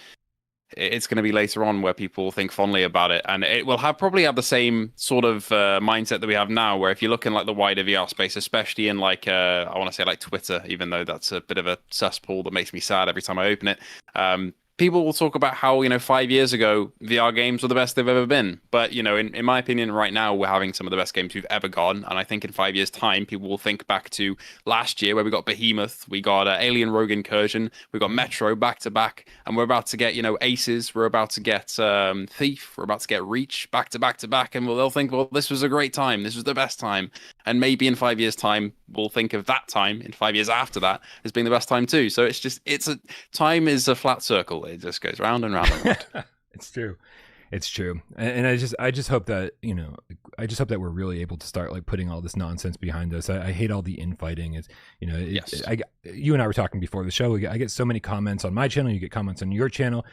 it's going to be later on where people think fondly about it, and it will probably have the same sort of mindset that we have now, where if you look in like the wider VR space, especially in like I want to say like Twitter, even though that's a bit of a cesspool that makes me sad every time I open it, people will talk about how 5 years ago VR games were the best they've ever been, but in my opinion right now we're having some of the best games we've ever gotten, and I think in 5 years time people will think back to last year where we got Behemoth, we got Alien Rogue Incursion, we got Metro back to back, and we're about to get Aces, we're about to get Thief, we're about to get Reach back to back to back, and they'll think, well, this was a great time, this was the best time, and maybe in 5 years time we'll think of that time in 5 years after that as being the best time too. So time is a flat circle. It just goes round and round and round. It's true. And I just hope that we're really able to start like putting all this nonsense behind us. I hate all the infighting. It's Yes. You and I were talking before the show. I get so many comments on my channel. You get comments on your channel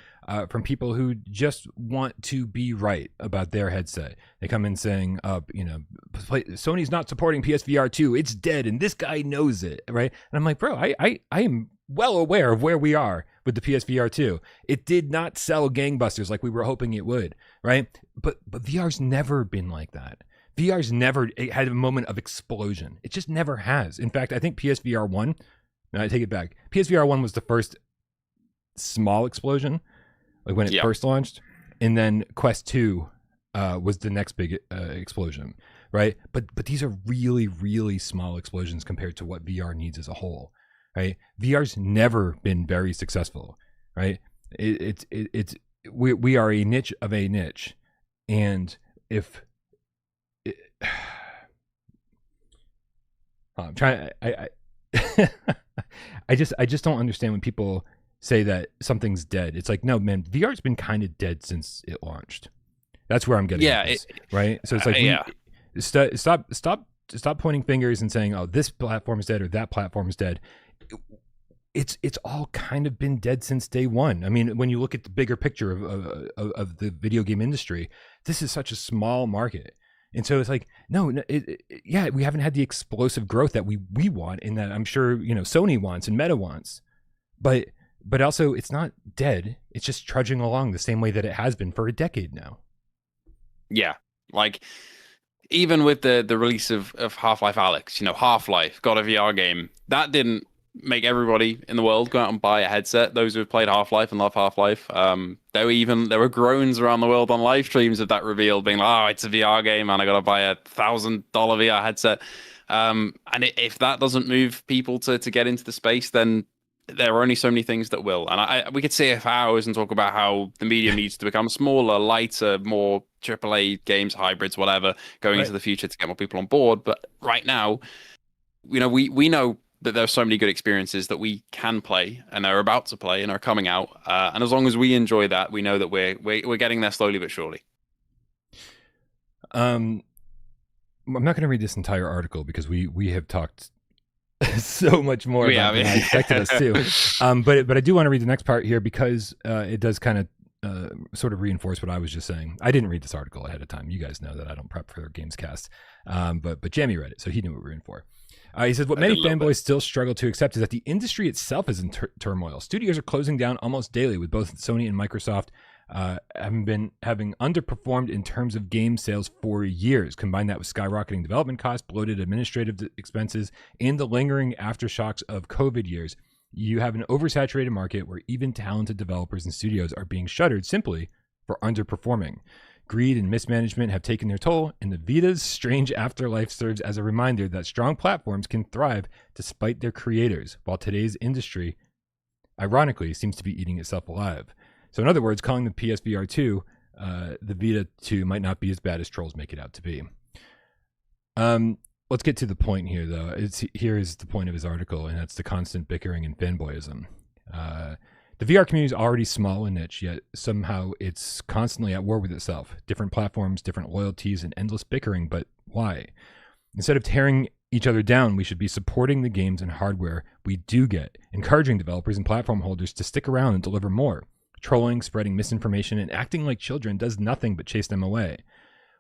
from people who just want to be right about their headset. They come in saying, Sony's not supporting PSVR 2. It's dead, and this guy knows it, right? And I'm like, bro, I am well aware of where we are with the PSVR 2. It did not sell gangbusters like we were hoping it would, right? But VR's never been like that. VR's never had a moment of explosion. It just never has. In fact, I think PSVR 1, no, I take it back. PSVR 1 was the first small explosion, like when it first launched, and then Quest 2 was the next big explosion, right? But these are really, really small explosions compared to what VR needs as a whole. Right, VR's never been very successful. Right, we are a niche of a niche, and if I'm trying, I just don't understand when people say that something's dead. It's like, no, man, VR's been kind of dead since it launched. That's where I'm getting. Yeah, at this, right. So it's like, stop pointing fingers and saying, oh, this platform is dead or that platform is dead. It's all kind of been dead since day one. I mean, when you look at the bigger picture of the video game industry, this is such a small market. And so it's like, we haven't had the explosive growth that we want, and that I'm sure, Sony wants and Meta wants. But also it's not dead. It's just trudging along the same way that it has been for a decade now. Yeah. Like, even with the release of Half-Life Alyx, Half-Life got a VR game. That didn't make everybody in the world go out and buy a headset. Those who have played Half-Life and love Half-Life, there were groans around the world on live streams of that reveal, being like, "Oh, it's a VR game, and I got to buy a $1,000 VR headset." And if that doesn't move people to get into the space, then there are only so many things that will. And we could sit here for hours and talk about how the medium needs to become smaller, lighter, more AAA games, hybrids, whatever, going into the future to get more people on board. But right now, we know that there are so many good experiences that we can play and are about to play and are coming out. And as long as we enjoy that, we know that we're getting there slowly but surely. I'm not going to read this entire article because we have talked so much more about than I expected us to. But I do want to read the next part here because it does kind of sort of reinforce what I was just saying. I didn't read this article ahead of time. You guys know that I don't prep for GAMESCAST. But Jammy read it, so he knew what we were in for. He says, what many fanboys still struggle to accept is that the industry itself is in turmoil. Studios are closing down almost daily, with both Sony and Microsoft having underperformed in terms of game sales for years. Combine that with skyrocketing development costs, bloated administrative expenses, and the lingering aftershocks of COVID years. You have an oversaturated market where even talented developers and studios are being shuttered simply for underperforming. Greed and mismanagement have taken their toll, and the Vita's strange afterlife serves as a reminder that strong platforms can thrive despite their creators, while today's industry, ironically, seems to be eating itself alive. So in other words, calling the PSVR2 the Vita 2 might not be as bad as trolls make it out to be. Let's get to the point here, though. Here is the point of his article, and that's the constant bickering and fanboyism. The VR community is already small and niche, yet somehow it's constantly at war with itself. Different platforms, different loyalties, and endless bickering, but why? Instead of tearing each other down, we should be supporting the games and hardware we do get, encouraging developers and platform holders to stick around and deliver more. Trolling, spreading misinformation, and acting like children does nothing but chase them away.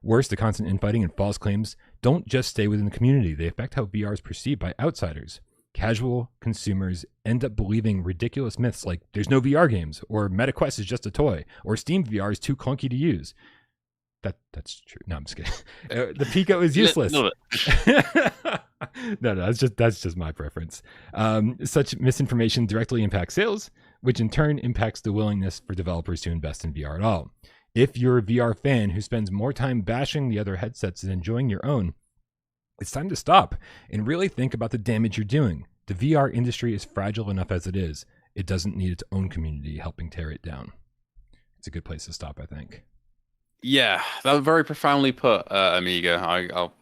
Worse, the constant infighting and false claims don't just stay within the community. They affect how VR is perceived by outsiders. Casual consumers end up believing ridiculous myths like there's no VR games, or MetaQuest is just a toy, or Steam VR is too clunky to use. That's true. No, I'm just kidding. The Pico is useless. No, that's just my preference. Such misinformation directly impacts sales, which in turn impacts the willingness for developers to invest in VR at all. If you're a VR fan who spends more time bashing the other headsets than enjoying your own, it's time to stop and really think about the damage you're doing. The VR industry is fragile enough as it is. It doesn't need its own community helping tear it down. It's a good place to stop, I think. Yeah, that was very profoundly put, Amiga. I'll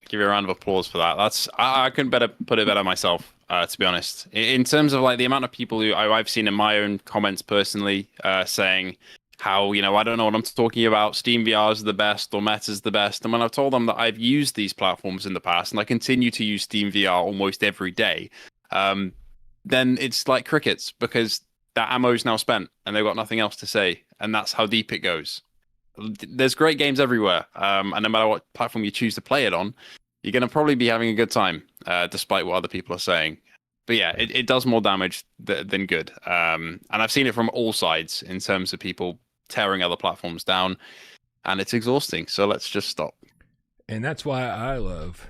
give you a round of applause for that. I couldn't put it better myself, to be honest. In terms of like the amount of people who I've seen in my own comments personally saying how, I don't know what I'm talking about, Steam VR is the best or Meta's the best. And when I've told them that I've used these platforms in the past and I continue to use Steam VR almost every day, then it's like crickets because that ammo is now spent and they've got nothing else to say. And that's how deep it goes. There's great games everywhere. And no matter what platform you choose to play it on, you're going to probably be having a good time, despite what other people are saying. But yeah, it does more damage than good. And I've seen it from all sides in terms of people tearing other platforms down, and it's exhausting. So let's just stop. And that's why I love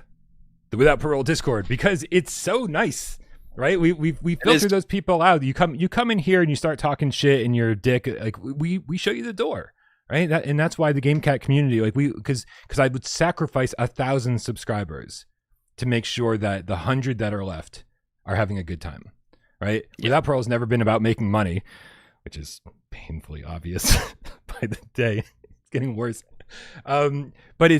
the Without Parole Discord, because it's so nice, right? We filter those people out. You come in here and you start talking shit and you're a dick. Like we show you the door, right? And that's why the GameCat community, like because I would sacrifice 1,000 subscribers to make sure that the 100 that are left are having a good time, right? Yeah. Without Parole has never been about making money, which is painfully obvious by the day. It's getting worse. But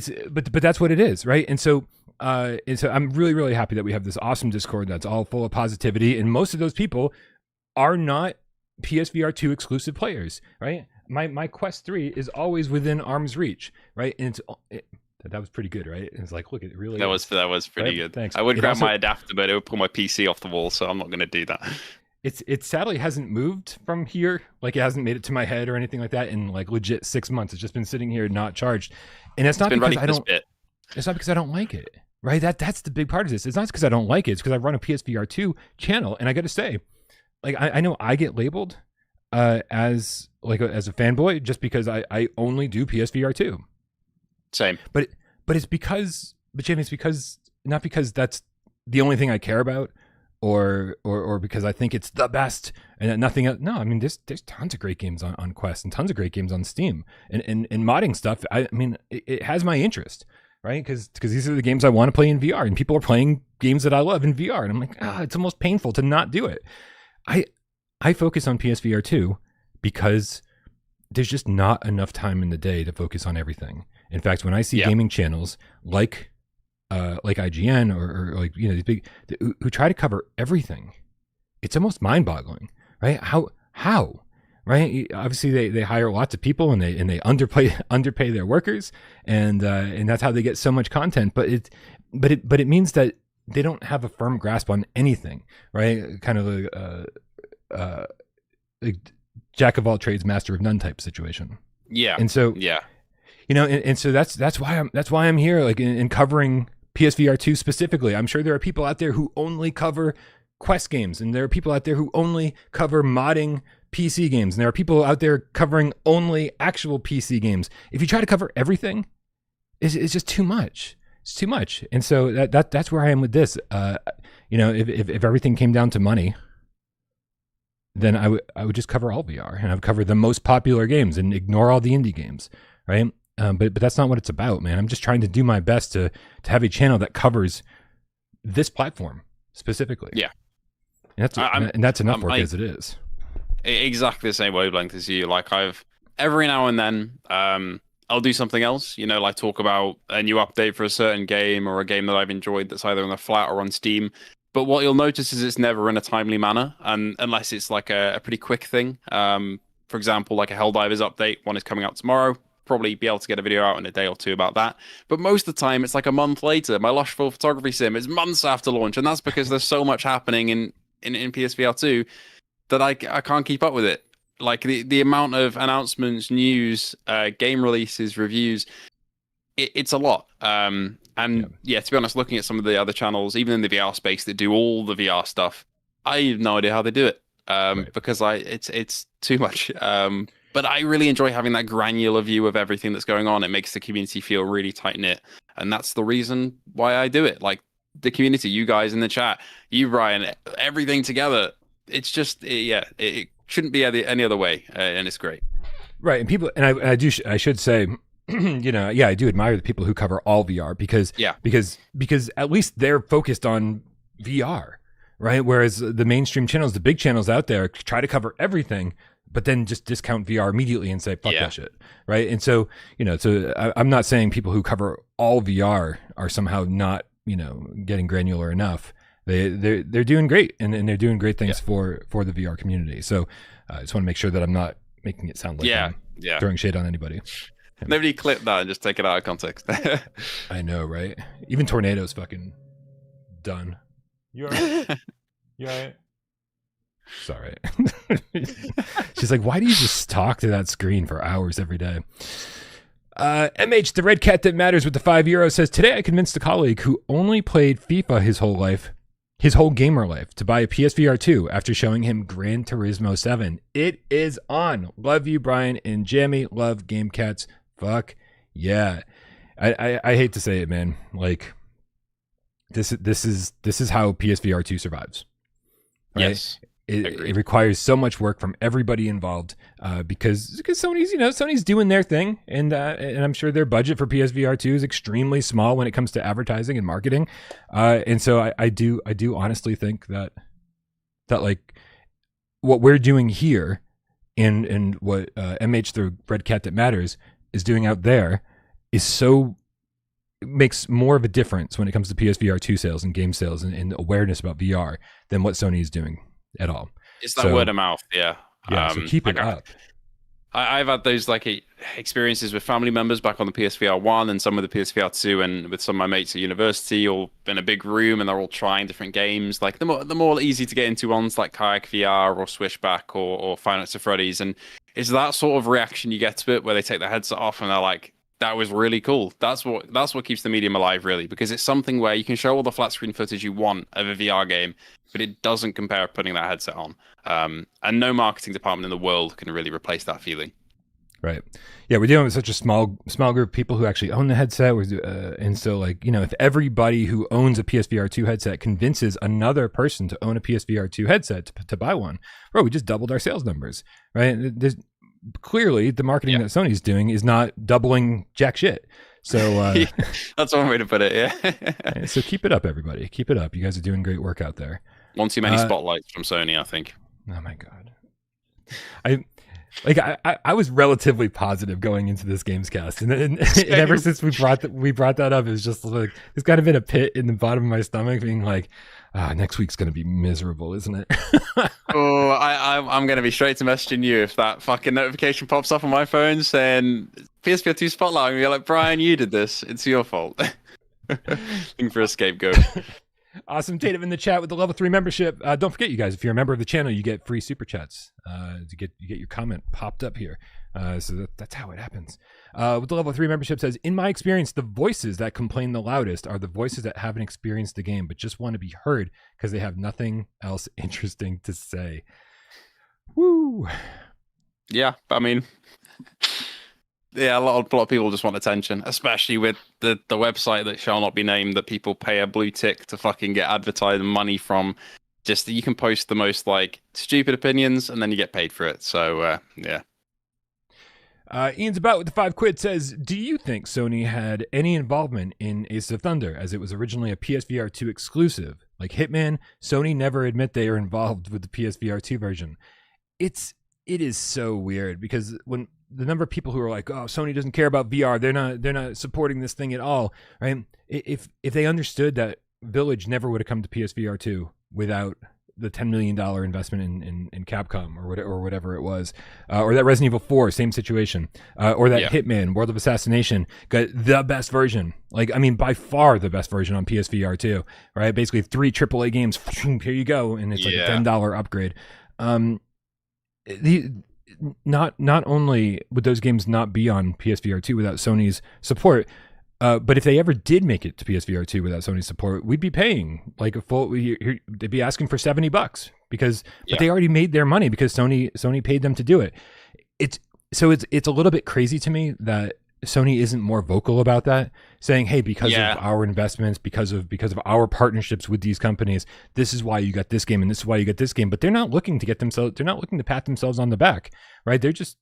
that's what it is, right? And so I'm really, really happy that we have this awesome Discord that's all full of positivity, and most of those people are not PSVR2 exclusive players, right? My Quest 3 is always within arm's reach, right? And that was pretty good, right? It's like, look, it really that was pretty right? good. Thanks. I would grab my adapter, but it would pull my PC off the wall, so I'm not going to do that. It sadly hasn't moved from here. Like it hasn't made it to my head or anything like that in like legit 6 months. It's just been sitting here not charged. And it's not because I don't. It's not because I don't like it, right? That's the big part of this. It's not because I don't like it. It's because I run a PSVR2 channel, and I got to say, like I know I get labeled as a fanboy just because I only do PSVR2. Same. But Jamie, it's because not because that's the only thing I care about. Or because I think it's the best and nothing else. No, I mean there's tons of great games on Quest and tons of great games on Steam and modding stuff. I mean it has my interest, right? Because these are the games I want to play in VR, and people are playing games that I love in VR, and I'm like, it's almost painful to not do it. I focus on PSVR 2 because there's just not enough time in the day to focus on everything. In fact, when I see gaming channels like like IGN or like, you know, these big who try to cover everything. It's almost mind-boggling, right? How, right? Obviously, they hire lots of people and they underpay their workers, and that's how they get so much content. But it means that they don't have a firm grasp on anything, right? Kind of like jack of all trades, master of none type situation. Yeah. And so, yeah, you know, and so that's why I'm here, like in covering PSVR2 specifically. I'm sure there are people out there who only cover Quest games, and there are people out there who only cover modding PC games, and there are people out there covering only actual PC games. If you try to cover everything, it's just too much. It's too much. And so that's where I am with this. You know, if everything came down to money, then I would just cover all VR, and I would cover the most popular games and ignore all the indie games, right? But that's not what it's about, man. I'm just trying to do my best to have a channel that covers this platform specifically. Yeah. And that's enough work as it is. Exactly the same wavelength as you. Like, every now and then, I'll do something else, you know, like talk about a new update for a certain game or a game that I've enjoyed that's either on the flat or on Steam. But what you'll notice is it's never in a timely manner, and unless it's like a pretty quick thing. For example, like a Helldivers update, one is coming out tomorrow. Probably be able to get a video out in a day or two about that. But most of the time, it's like a month later. My Lush Full Photography Sim is months after launch, and that's because there's so much happening in PSVR2 that I can't keep up with it. Like the amount of announcements, news, game releases, reviews, it's a lot. And yeah, to be honest, looking at some of the other channels, even in the VR space that do all the VR stuff, I have no idea how they do it. Right. Because it's too much. But I really enjoy having that granular view of everything that's going on. It makes the community feel really tight knit, and that's the reason why I do it. Like the community, you guys in the chat, you, Bryan, everything together. It's just, it shouldn't be any other way, and it's great. Right, and people, and I should say, you know, yeah, I do admire the people who cover all VR because at least they're focused on VR, right? Whereas the mainstream channels, the big channels out there, try to cover everything, but then just discount VR immediately and say, fuck that shit, right? And so, you know, I'm not saying people who cover all VR are somehow not, you know, getting granular enough. They're doing great, and they're doing great things for the VR community. So I just want to make sure that I'm not making it sound like I'm throwing shade on anybody. Nobody clip that and just take it out of context. I know, right? Even Tornado's fucking done. You all right? You all right? Sorry. She's like, why do you just talk to that screen for hours every day? MH, the red cat that matters with the €5 says, today I convinced a colleague who only played FIFA his whole gamer life, to buy a PSVR 2 after showing him Gran Turismo 7. It is on. Love you, Bryan and Jammy. Love Game Cats. Fuck yeah. I hate to say it, man. Like, this is how PSVR 2 survives. Right? Yes. It requires so much work from everybody involved, because Sony's doing their thing, and I'm sure their budget for PSVR 2 is extremely small when it comes to advertising and marketing, and so I do honestly think that like what we're doing here and what MH, the red cat that matters, is doing out there makes more of a difference when it comes to PSVR 2 sales and game sales and awareness about VR than what Sony is doing at all. It's that word of mouth, yeah. So keep it up. I've had those like experiences with family members back on the PSVR 1 and some of the PSVR 2, and with some of my mates at university, or in a big room, and they're all trying different games. Like the more easy to get into ones like Kayak VR or Switchback or Five Nights at Freddy's, and it's that sort of reaction you get to it where they take their headset off and they're like, that was really cool. That's what keeps the medium alive, really, because it's something where you can show all the flat screen footage you want of a VR game, but it doesn't compare putting that headset on. And no marketing department in the world can really replace that feeling. Right. Yeah, we're dealing with such a small group of people who actually own the headset. And so, like, you know, if everybody who owns a PSVR 2 headset convinces another person to own a PSVR 2 headset to buy one, bro, we just doubled our sales numbers, right? Clearly, the marketing that Sony's doing is not doubling jack shit. So that's one way to put it. Yeah. So keep it up, everybody. Keep it up. You guys are doing great work out there. One too many spotlights from Sony, I think. Oh my god. Like I was relatively positive going into this GAMESCAST, and ever since we brought that up, it's just like it's kind of been a pit in the bottom of my stomach, being like, next week's gonna be miserable, isn't it? Oh, I'm gonna be straight to messaging you if that fucking notification pops up on my phone saying PSVR2 Spotlight, and you're like, Bryan, you did this. It's your fault. Looking for a scapegoat. Awesome. Tatum in the chat with the level 3 membership. Don't forget, you guys, if you're a member of the channel, you get free super chats. You get your comment popped up here. So that's how it happens. With the level 3 membership says, in my experience, the voices that complain the loudest are the voices that haven't experienced the game, but just want to be heard because they have nothing else interesting to say. Woo. Yeah, I mean, yeah, a lot of people just want attention, especially with the website that shall not be named that people pay a blue tick to fucking get advertising money from. Just that you can post the most like stupid opinions and then you get paid for it. So yeah. Ian's about with the £5 says, do you think Sony had any involvement in Ace of Thunder as it was originally a PSVR2 exclusive? Like Hitman, Sony never admit they are involved with the PSVR2 version. It is so weird because when the number of people who are like, oh, Sony doesn't care about VR, they're not supporting this thing at all, right? If they understood that Village never would have come to PSVR2 without the $10 million investment in Capcom or whatever it was, or that Resident Evil 4, same situation, or that Hitman, World of Assassination got the best version, like, I mean, by far the best version on PSVR 2, right? Basically 3 AAA games, here you go, and it's like a $10 upgrade. Not only would those games not be on PSVR 2 without Sony's support, but if they ever did make it to PSVR 2 without Sony's support, we'd be paying like a full. They'd be asking for $70 because, but they already made their money because Sony paid them to do it. It's a little bit crazy to me that Sony isn't more vocal about that, saying, hey, because of our investments, because of our partnerships with these companies, this is why you got this game and this is why you got this game. But they're not looking to they're not looking to pat themselves on the back, right? There's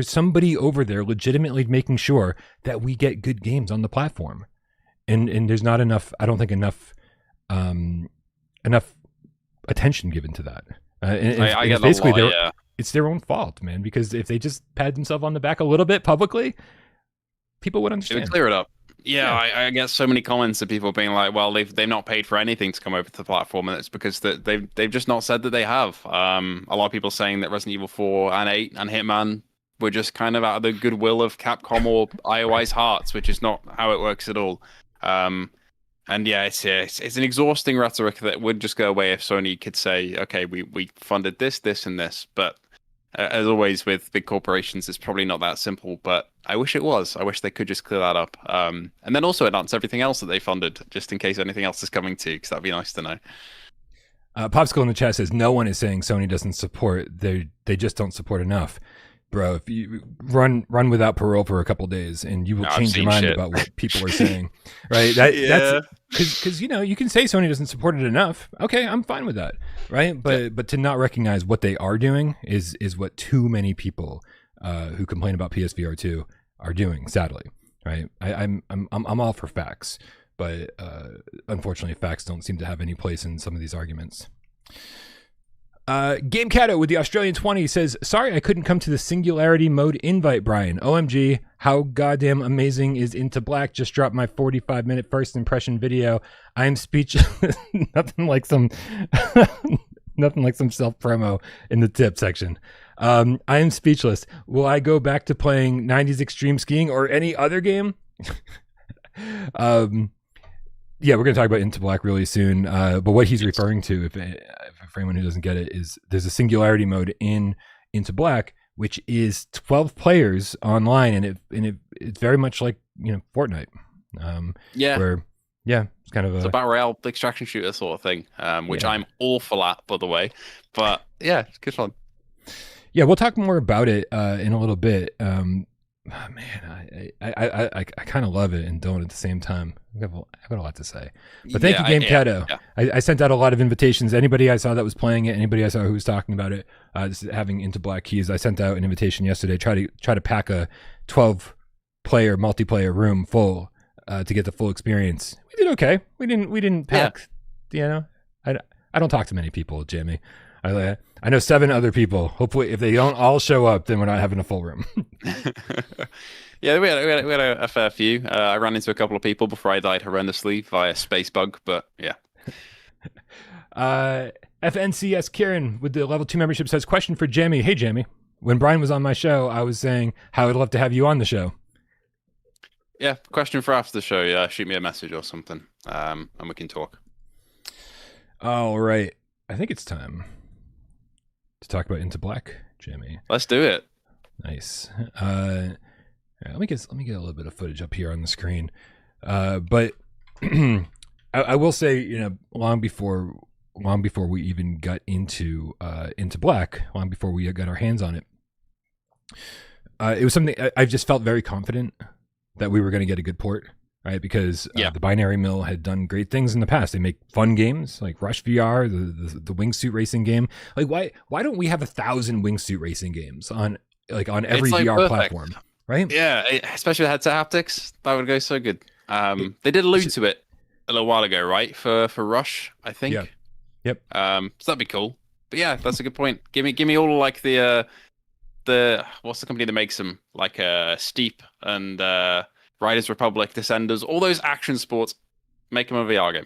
somebody over there legitimately making sure that we get good games on the platform. And there's not enough, I don't think enough attention given to that. I get basically a lot, it's their own fault, man, because if they just pat themselves on the back a little bit publicly, people would understand. It would clear it up. Yeah. I get so many comments of people being like, well, they've not paid for anything to come over to the platform, and it's because they've just not said that they have. A lot of people saying that Resident Evil 4 and 8 and Hitman were just kind of out of the goodwill of Capcom or IOI's hearts, which is not how it works at all. And yeah, it's an exhausting rhetoric that would just go away if Sony could say, okay, we funded this, and this. But as always with big corporations, it's probably not that simple. But I wish it was. I wish they could just clear that up. And then also announce everything else that they funded, just in case anything else is coming too, because that'd be nice to know. Popsicle in the chat says, no one is saying Sony doesn't support. They just don't support enough. Bro, if you run without Parole for a couple days, and you will change your mind about what people are saying, right? That's because you can say Sony doesn't support it enough. Okay, I'm fine with that, right? But to not recognize what they are doing is what too many people who complain about PSVR 2 are doing. Sadly, right? I'm all for facts, but unfortunately, facts don't seem to have any place in some of these arguments. Game Cato with the Australian 20 says, sorry I couldn't come to the Singularity mode invite, Bryan. OMG, how goddamn amazing is Into Black? Just dropped my 45-minute first impression video. I am speechless. Nothing like some self-promo in the tip section. I am speechless. Will I go back to playing 90s Extreme Skiing or any other game? Yeah, we're going to talk about Into Black really soon. But what he's referring to, for anyone who doesn't get it, is there's a Singularity mode in Into Black, which is 12 players online, and it's very much like Fortnite. It's kind of it's a battle royale extraction shooter sort of thing, which I'm awful at, by the way. But yeah, it's good fun. Yeah, we'll talk more about it in a little bit. Man, I kind of love it and don't at the same time. I've got a lot to say. But thank you, Game Cato. I sent out a lot of invitations. Anybody I saw that was playing it, anybody I saw who was talking about it, having Into Black keys, I sent out an invitation yesterday. Try to pack a 12-player multiplayer room full to get the full experience. We did okay. We didn't pack. I don't talk to many people, Jammy. I know 7 other people. Hopefully, if they don't all show up, then we're not having a full room. Yeah, we had a fair few. I ran into a couple of people before I died horrendously via space bug, but yeah. FNCS Kieran with the level 2 membership says, question for Jammy. Hey, Jammy. When Bryan was on my show, I was saying how I'd love to have you on the show. Yeah, question for after the show. Yeah, shoot me a message or something, and we can talk. All right. I think it's time to talk about Into Black, Jammy. Let's do it. Nice. Right, let me get a little bit of footage up here on the screen. But I will say, you know, long before we even got into Black, long before we got our hands on it, it was something I just felt very confident that we were going to get a good port, right? Because the Binary Mill had done great things in the past. They make fun games like Rush VR, the wingsuit racing game. Like, why don't we have 1,000 wingsuit racing games on every VR platform? Right? Yeah, especially with headset haptics, that would go so good. They did allude to it a little while ago, right? For Rush, I think. Yeah. Yep. So that'd be cool. But yeah, that's a good point. Give me all like the what's the company that makes them? Like Steep and Riders Republic, Descenders, all those action sports. Make them a VR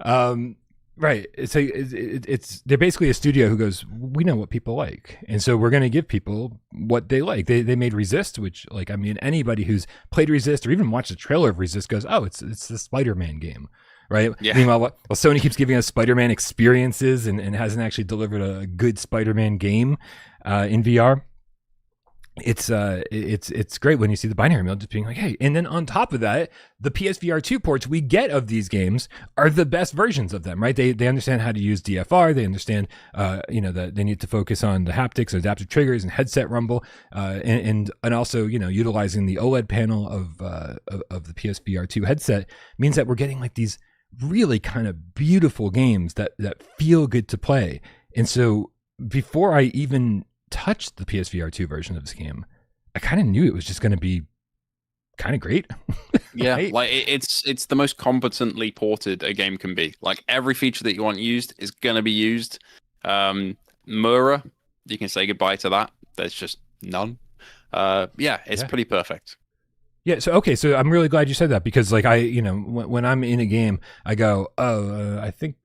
game. Right. It's they're basically a studio who goes, we know what people like, and so we're going to give people what they like. They made Resist, which, like, I mean, anybody who's played Resist or even watched the trailer of Resist goes, oh, it's the Spider-Man game, right? Yeah. Meanwhile, Sony keeps giving us Spider-Man experiences and hasn't actually delivered a good Spider-Man game in VR. It's great when you see the Binary Mill just being like, hey, and then on top of that, the PSVR2 ports we get of these games are the best versions of them, right? They understand how to use DFR. They understand, that they need to focus on the haptics, adaptive triggers, and headset rumble, and also, utilizing the OLED panel of the PSVR2 headset means that we're getting like these really kind of beautiful games that feel good to play. And so before I even touched the PSVR2 version of this game, I kind of knew it was just going to be kind of great. Yeah, right? Like it's the most competently ported a game can be. Like every feature that you want used is going to be used. Mura, you can say goodbye to that. There's just none. It's pretty perfect. Yeah. So, okay. So I'm really glad you said that, because like when I'm in a game, I go, I think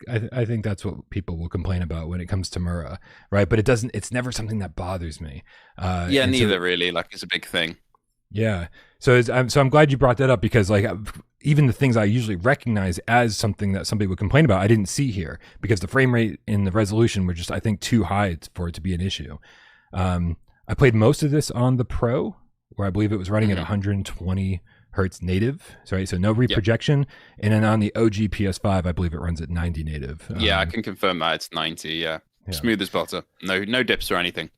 that's what people will complain about when it comes to Mura. Right. But it's never something that bothers me. Neither really. Like, it's a big thing. Yeah. So I'm glad you brought that up, because like even the things I usually recognize as something that somebody would complain about, I didn't see here because the frame rate and the resolution were just, I think, too high for it to be an issue. I played most of this on the Pro, where I believe it was running at 120 hertz native, so no reprojection. And then on the OG PS5, I believe it runs at 90 native. I can confirm that it's 90. Yeah. Smooth as butter. No dips or anything.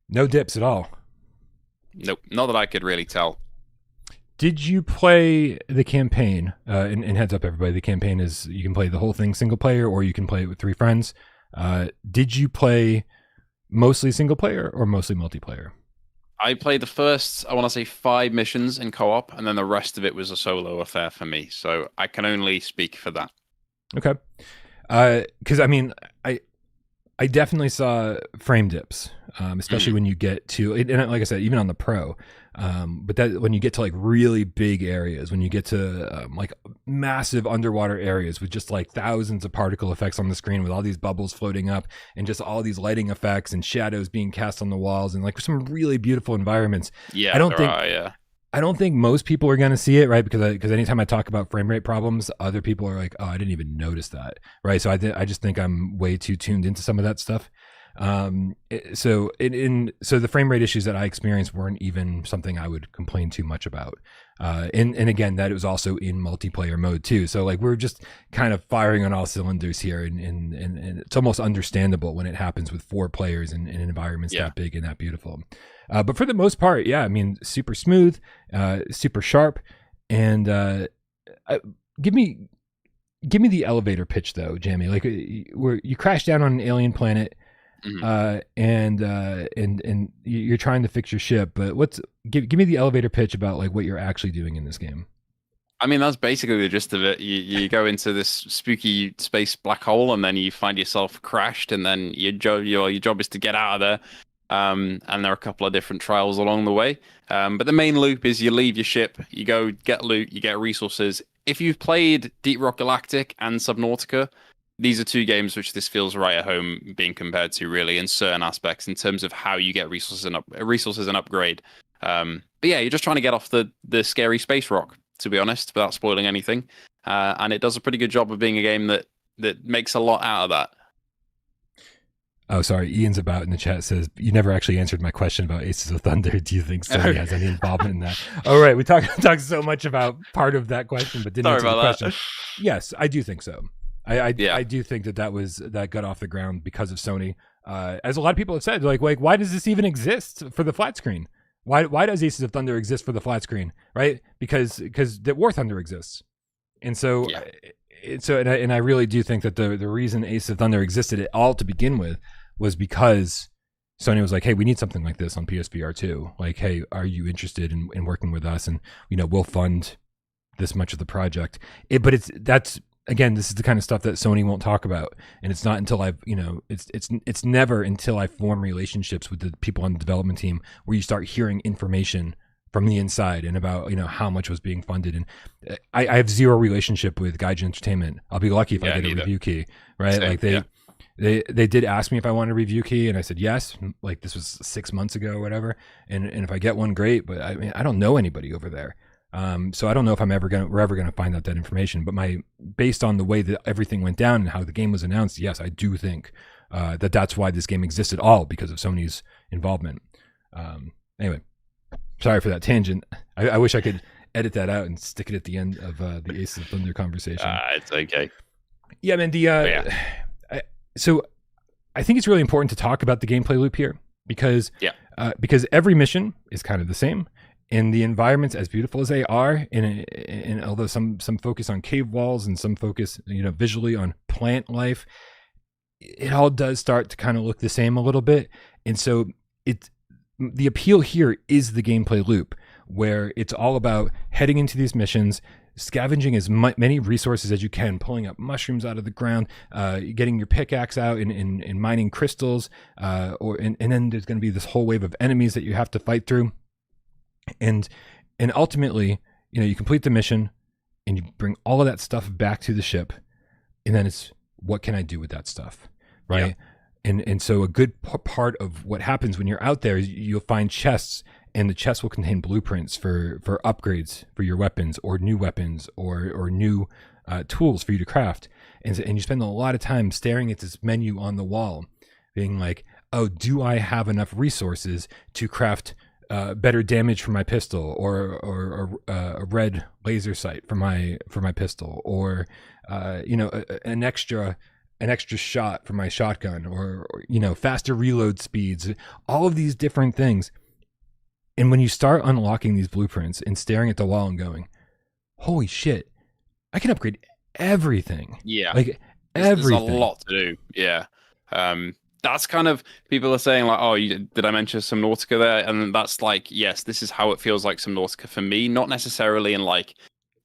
No dips at all. Nope, not that I could really tell. Did you play the campaign? And heads up, everybody, the campaign is, you can play the whole thing single player, or you can play it with 3 friends. Did you play mostly single player or mostly multiplayer? I played the first, I want to say, 5 missions in co-op, and then the rest of it was a solo affair for me. So I can only speak for that. Okay. Because I mean, I definitely saw frame dips, especially when you get to, and like I said, even on the Pro. But that when you get to like really big areas, when you get to like massive underwater areas with just like thousands of particle effects on the screen, with all these bubbles floating up and just all these lighting effects and shadows being cast on the walls, and like some really beautiful environments. Yeah, I don't think most people are going to see it, right? Because anytime I talk about frame rate problems, other people are like, oh, I didn't even notice that, right? So I just think I'm way too tuned into some of that stuff. So the frame rate issues that I experienced weren't even something I would complain too much about. And again, that it was also in multiplayer mode too. So like we're just kind of firing on all cylinders here, and it's almost understandable when it happens with 4 players in environments that big and that beautiful. But for the most part, I mean, super smooth, super sharp, and give me the elevator pitch though, Jammy. Like where you crash down on an alien planet. And you're trying to fix your ship, but give me the elevator pitch about like what you're actually doing in this game. I mean, that's basically the gist of it. You go into this spooky space black hole, and then you find yourself crashed, and then your job is to get out of there. And there are a couple of different trials along the way. But the main loop is you leave your ship, you go get loot, you get resources. If you've played Deep Rock Galactic and Subnautica, these are two games which this feels right at home being compared to, really, in certain aspects in terms of how you get resources and upgrade. But yeah, you're just trying to get off the scary space rock, to be honest, without spoiling anything. And it does a pretty good job of being a game that makes a lot out of that. Oh, sorry. Ian's about in the chat says, you never actually answered my question about Aces of Thunder. Do you think Sony has any involvement in that? All right. We talked so much about part of that question, but didn't answer the question. Yes, I do think so. I do think that got off the ground because of Sony. As a lot of people have said, like why does this even exist for the flat screen? Why does Aces of Thunder exist for the flat screen? Right? Because the War Thunder exists. And so, and I really do think that the reason Aces of Thunder existed at all to begin with was because Sony was like, hey, we need something like this on PSVR2. Like, hey, are you interested in working with us? And, we'll fund this much of the project. Again, this is the kind of stuff that Sony won't talk about. And it's not until it's never until I form relationships with the people on the development team where you start hearing information from the inside and about, how much was being funded. And I have zero relationship with Gaijin Entertainment. I'll be lucky if I get a review key, right? Same, like they did ask me if I wanted a review key, and I said yes. Like this was 6 months ago or whatever. And if I get one, great. But I don't know anybody over there, so I don't know if we're ever gonna find out that information. But based on the way that everything went down and how the game was announced, yes, I do think that's why this game exists at all, because of Sony's involvement. Anyway, sorry for that tangent. I wish I could edit that out and stick it at the end of the Aces of Thunder conversation. It's okay. Yeah, man. So I think it's really important to talk about the gameplay loop here because every mission is kind of the same, and the environments, as beautiful as they are, and although some focus on cave walls and some focus visually on plant life, it all does start to kind of look the same a little bit. And so the appeal here is the gameplay loop, where it's all about heading into these missions, scavenging as many resources as you can, pulling up mushrooms out of the ground, getting your pickaxe out and mining crystals, and then there's going to be this whole wave of enemies that you have to fight through, and ultimately, you complete the mission and you bring all of that stuff back to the ship, and then it's what can I do with that stuff, right? Yeah. And so a good part of what happens when you're out there is you'll find chests. And the chest will contain blueprints for upgrades for your weapons, or new weapons, or new tools for you to craft. And you spend a lot of time staring at this menu on the wall, being like, oh, do I have enough resources to craft better damage for my pistol, or a red laser sight for my pistol, or an extra shot for my shotgun, or faster reload speeds, all of these different things. And when you start unlocking these blueprints and staring at the wall and going, holy shit, I can upgrade everything. Yeah. Like everything. There's a lot to do. Yeah. That's kind of, people are saying like, oh, did I mention Subnautica there? And that's like, yes, this is how it feels like Subnautica for me. Not necessarily in like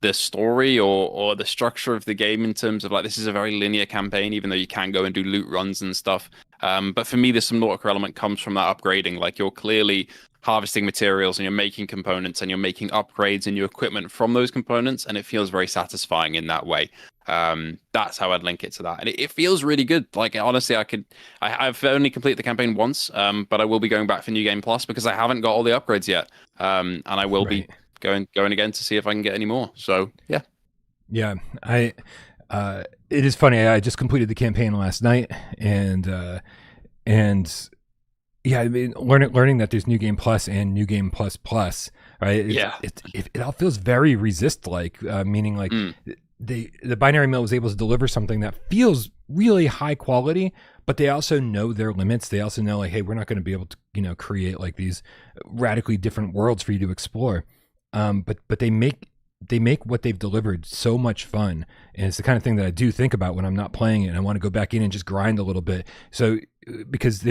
the story or the structure of the game in terms of like, this is a very linear campaign, even though you can go and do loot runs and stuff. But for me, the Subnautica element comes from that upgrading. Like you're clearly harvesting materials and you're making components and you're making upgrades in your equipment from those components, and it feels very satisfying in that way. That's how I'd link it to that, and it feels really good. Like honestly, I've only completed the campaign once, but I will be going back for New Game Plus because I haven't got all the upgrades yet, and I will be going again to see if I can get any more. So yeah, it is funny. I just completed the campaign last night, and yeah, I mean, learning that there's New Game Plus and New Game Plus Plus, right? It all feels very Resist-like, meaning like the Binary Mill was able to deliver something that feels really high quality, but they also know their limits. They also know like, hey, we're not going to be able to, create like these radically different worlds for you to explore. But they make what they've delivered so much fun, and it's the kind of thing that I do think about when I'm not playing it and I want to go back in and just grind a little bit. So because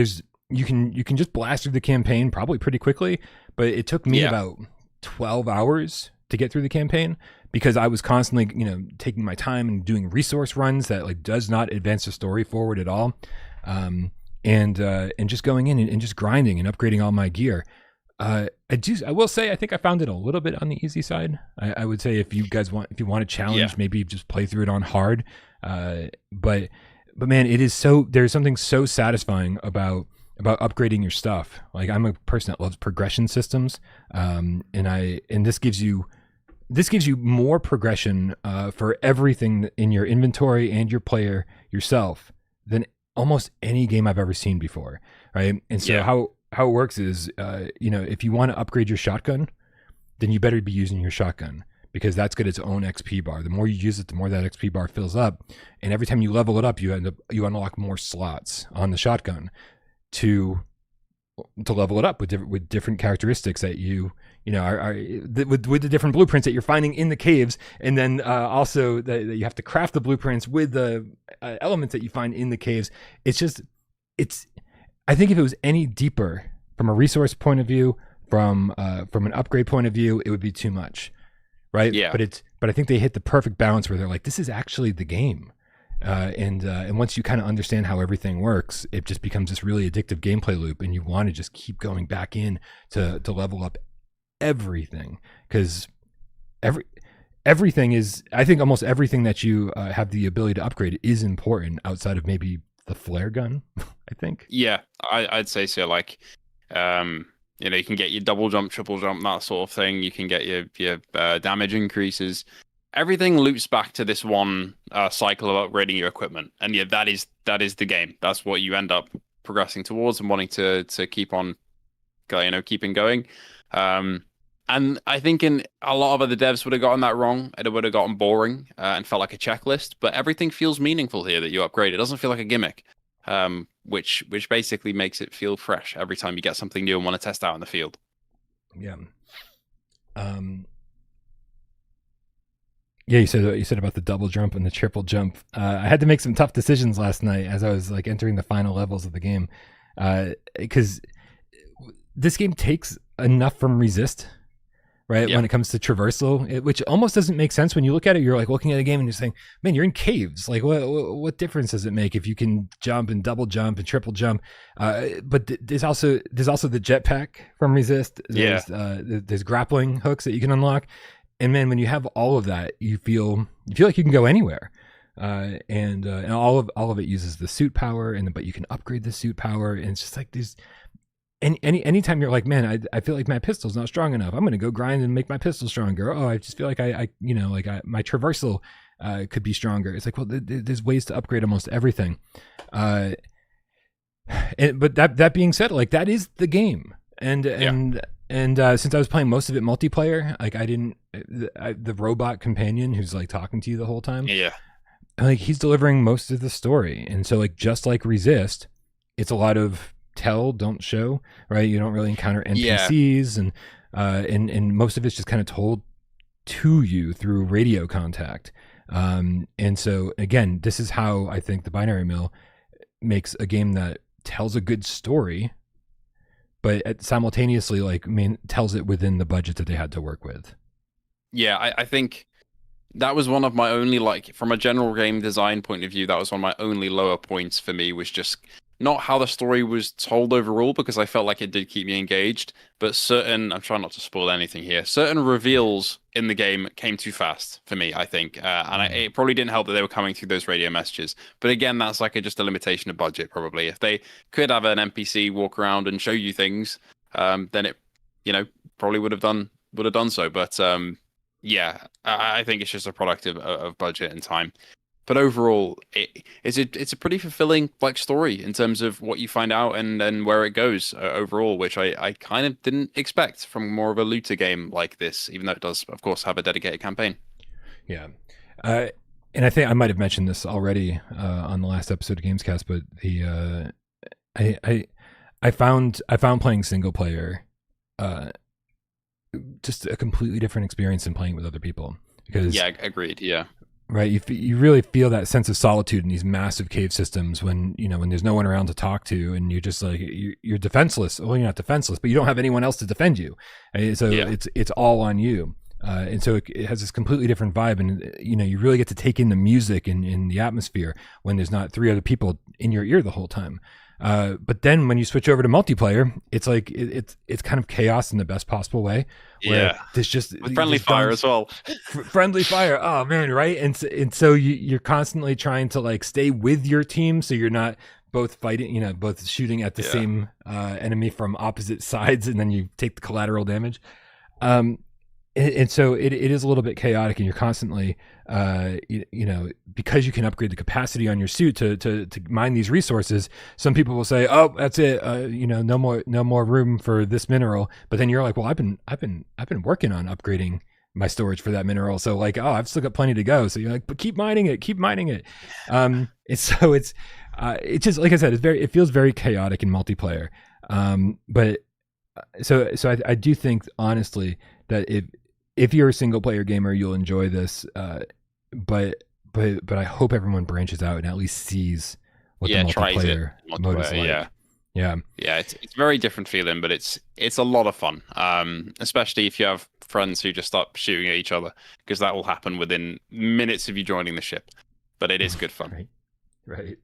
you can just blast through the campaign probably pretty quickly, but it took me about 12 hours to get through the campaign, because I was constantly, taking my time and doing resource runs that like does not advance the story forward at all. And just going in and just grinding and upgrading all my gear. I will say, I think I found it a little bit on the easy side. I would say if you want a challenge, maybe just play through it on hard. But man, there's something so satisfying about upgrading your stuff. Like, I'm a person that loves progression systems. And this gives you more progression, for everything in your inventory and your player yourself than almost any game I've ever seen before. Right. And so how it works is, if you want to upgrade your shotgun, then you better be using your shotgun, because that's got its own XP bar. The more you use it, the more that XP bar fills up. And every time you level it up, you unlock more slots on the shotgun to level it up with different characteristics that with the different blueprints that you're finding in the caves. And then also that you have to craft the blueprints with the elements that you find in the caves. I think if it was any deeper from a resource point of view, from an upgrade point of view, it would be too much, right? Yeah. But I think they hit the perfect balance where they're like, this is actually the game, and once you kind of understand how everything works, it just becomes this really addictive gameplay loop, and you want to just keep going back in to level up everything, because everything is, I think almost everything that you have the ability to upgrade is important outside of maybe the flare gun. I think. Yeah, I'd say so. Like, you can get your double jump, triple jump, that sort of thing. You can get your damage increases. Everything loops back to this one cycle of upgrading your equipment, and that is the game. That's what you end up progressing towards and wanting to keep on, keeping going. And I think in a lot of other devs would have gotten that wrong. It would have gotten boring and felt like a checklist. But everything feels meaningful here that you upgrade. It doesn't feel like a gimmick, which basically makes it feel fresh every time you get something new and want to test out in the field. Yeah. Yeah, you said about the double jump and the triple jump. I had to make some tough decisions last night as I was like entering the final levels of the game, because this game takes enough from Resist, right? Yep. When it comes to traversal, which almost doesn't make sense when you look at it. You're like looking at a game and you're saying, man, you're in caves. Like, what difference does it make if you can jump and double jump and triple jump? But there's also the jetpack from Resist. There's grappling hooks that you can unlock. And man, when you have all of that, you feel like you can go anywhere. And all of it uses the suit power, but you can upgrade the suit power. And it's just like these. Anytime you're like, man, I feel like my pistol's not strong enough, I'm going to go grind and make my pistol stronger. Oh, I just feel like my traversal could be stronger. It's like, well, there's ways to upgrade almost everything. But that being said, like, that is the game. And since I was playing most of it multiplayer, like the robot companion who's like talking to you the whole time. Yeah. Like, he's delivering most of the story. And so, like, just like Resist, it's a lot of tell, don't show, right? You don't really encounter NPCs, and most of it's just kind of told to you through radio contact. And so again, this is how I think the Binary Mill makes a game that tells a good story, but simultaneously tells it within the budget that they had to work with. Yeah, I think that was one of my only, from a general game design point of view, that was one of my only lower points for me, was just not how the story was told overall, because I felt like it did keep me engaged, but I'm trying not to spoil anything here, certain reveals in the game came too fast for me, I think. It probably didn't help that they were coming through those radio messages. But again, that's just a limitation of budget, probably. If they could have an NPC walk around and show you things, then it, probably would have done so. But yeah, I think it's just a product of budget and time. But overall, it's a pretty fulfilling story in terms of what you find out and where it goes overall, which I kind of didn't expect from more of a looter game like this, even though it does, of course, have a dedicated campaign. Yeah. And I think I might have mentioned this already on the last episode of GAMESCAST, but I found playing single player just a completely different experience than playing with other people. Because, yeah, agreed. Yeah. Right, you really feel that sense of solitude in these massive cave systems when there's no one around to talk to, and you're just like you're defenseless. Well, you're not defenseless, but you don't have anyone else to defend you. So yeah. It's all on you. And so it has this completely different vibe, and you really get to take in the music and in the atmosphere when there's not 3 other people in your ear the whole time. But then when you switch over to multiplayer, it's like it's kind of chaos in the best possible way. Yeah, there's just with friendly fire as well. Friendly fire. Oh man, right? And so you're constantly trying to like stay with your team, so you're not both fighting, both shooting at the same enemy from opposite sides, and then you take the collateral damage. And so it is a little bit chaotic, and you're constantly, because you can upgrade the capacity on your suit to mine these resources. Some people will say, "Oh, that's it. No more room for this mineral." But then you're like, "Well, I've been working on upgrading my storage for that mineral. So like, oh, I've still got plenty to go." So you're like, "But keep mining it. And so it's just like I said, it feels very chaotic in multiplayer. But so I do think honestly that if you're a single player gamer, you'll enjoy this. But I hope everyone branches out and at least sees what the multiplayer mode is like. Yeah. It's very different feeling, but it's a lot of fun. Especially if you have friends who just start shooting at each other, because that will happen within minutes of you joining the ship. But it is good fun. Right.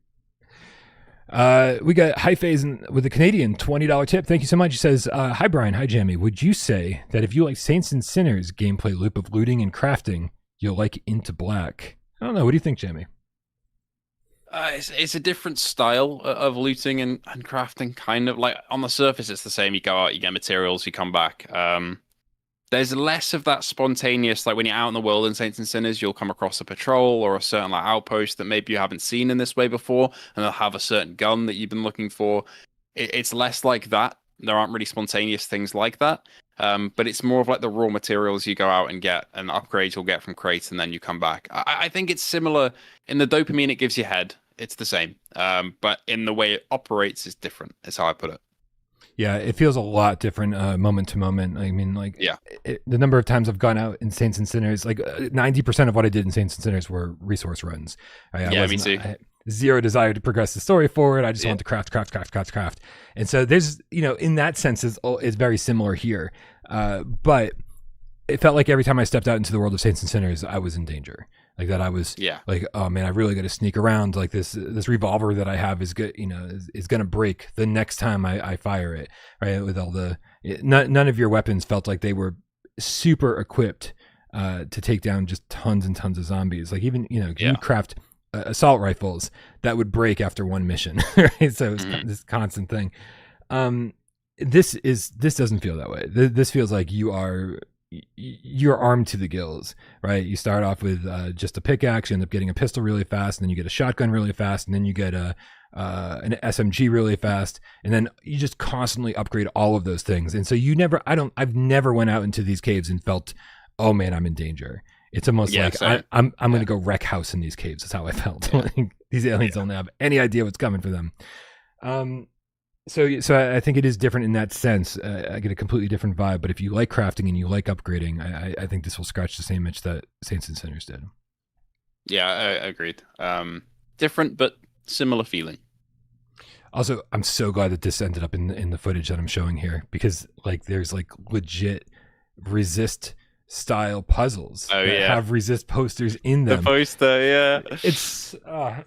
We got High Phase with a Canadian $20 tip. Thank you so much. He says, "Hi Bryan, hi Jammy. Would you say that if you like Saints and Sinners gameplay loop of looting and crafting, you'll like Into Black?" I don't know. What do you think, Jammy? It's a different style of looting and crafting. Kind of like on the surface, it's the same. You go out, you get materials, you come back. There's less of that spontaneous, like when you're out in the world in Saints and Sinners, you'll come across a patrol or a certain like outpost that maybe you haven't seen in this way before, and they'll have a certain gun that you've been looking for. It's less like that. There aren't really spontaneous things like that. But it's more of like the raw materials you go out and get, and upgrades you'll get from crates, and then you come back. I think it's similar in the dopamine it gives your head. It's the same. But in the way it operates is different, is how I put it. Yeah, it feels a lot different moment to moment. I mean, like, the number of times I've gone out in Saints and Sinners, like 90% of what I did in Saints and Sinners were resource runs. Me too. I had zero desire to progress the story forward. I just wanted to craft. And so there's, in that sense, is very similar here. But it felt like every time I stepped out into the world of Saints and Sinners, I was in danger. Like that, I was like, oh man, I really got to sneak around. Like this revolver that I have is good, is going to break the next time I fire it. Right, with all none of your weapons felt like they were super equipped to take down just tons and tons of zombies. Like even you craft assault rifles that would break after one mission. Right, so it's this constant thing. This doesn't feel that way. This feels like you're armed to the gills, right? You start off with just a pickaxe, you end up getting a pistol really fast, and then you get a shotgun really fast, and then you get an SMG really fast, and then you just constantly upgrade all of those things. And so I've never went out into these caves and felt, oh man, I'm in danger. It's almost like I'm going to go wreck house in these caves. That's how I felt. Like, these aliens don't have any idea what's coming for them. So I think it is different in that sense. I get a completely different vibe. But if you like crafting and you like upgrading, I think this will scratch the same itch that Saints and Sinners did. Yeah, I agreed. Different but similar feeling. Also, I'm so glad that this ended up in the footage that I'm showing here, because like there's like legit resist style puzzles that have resist posters in them. The poster, it's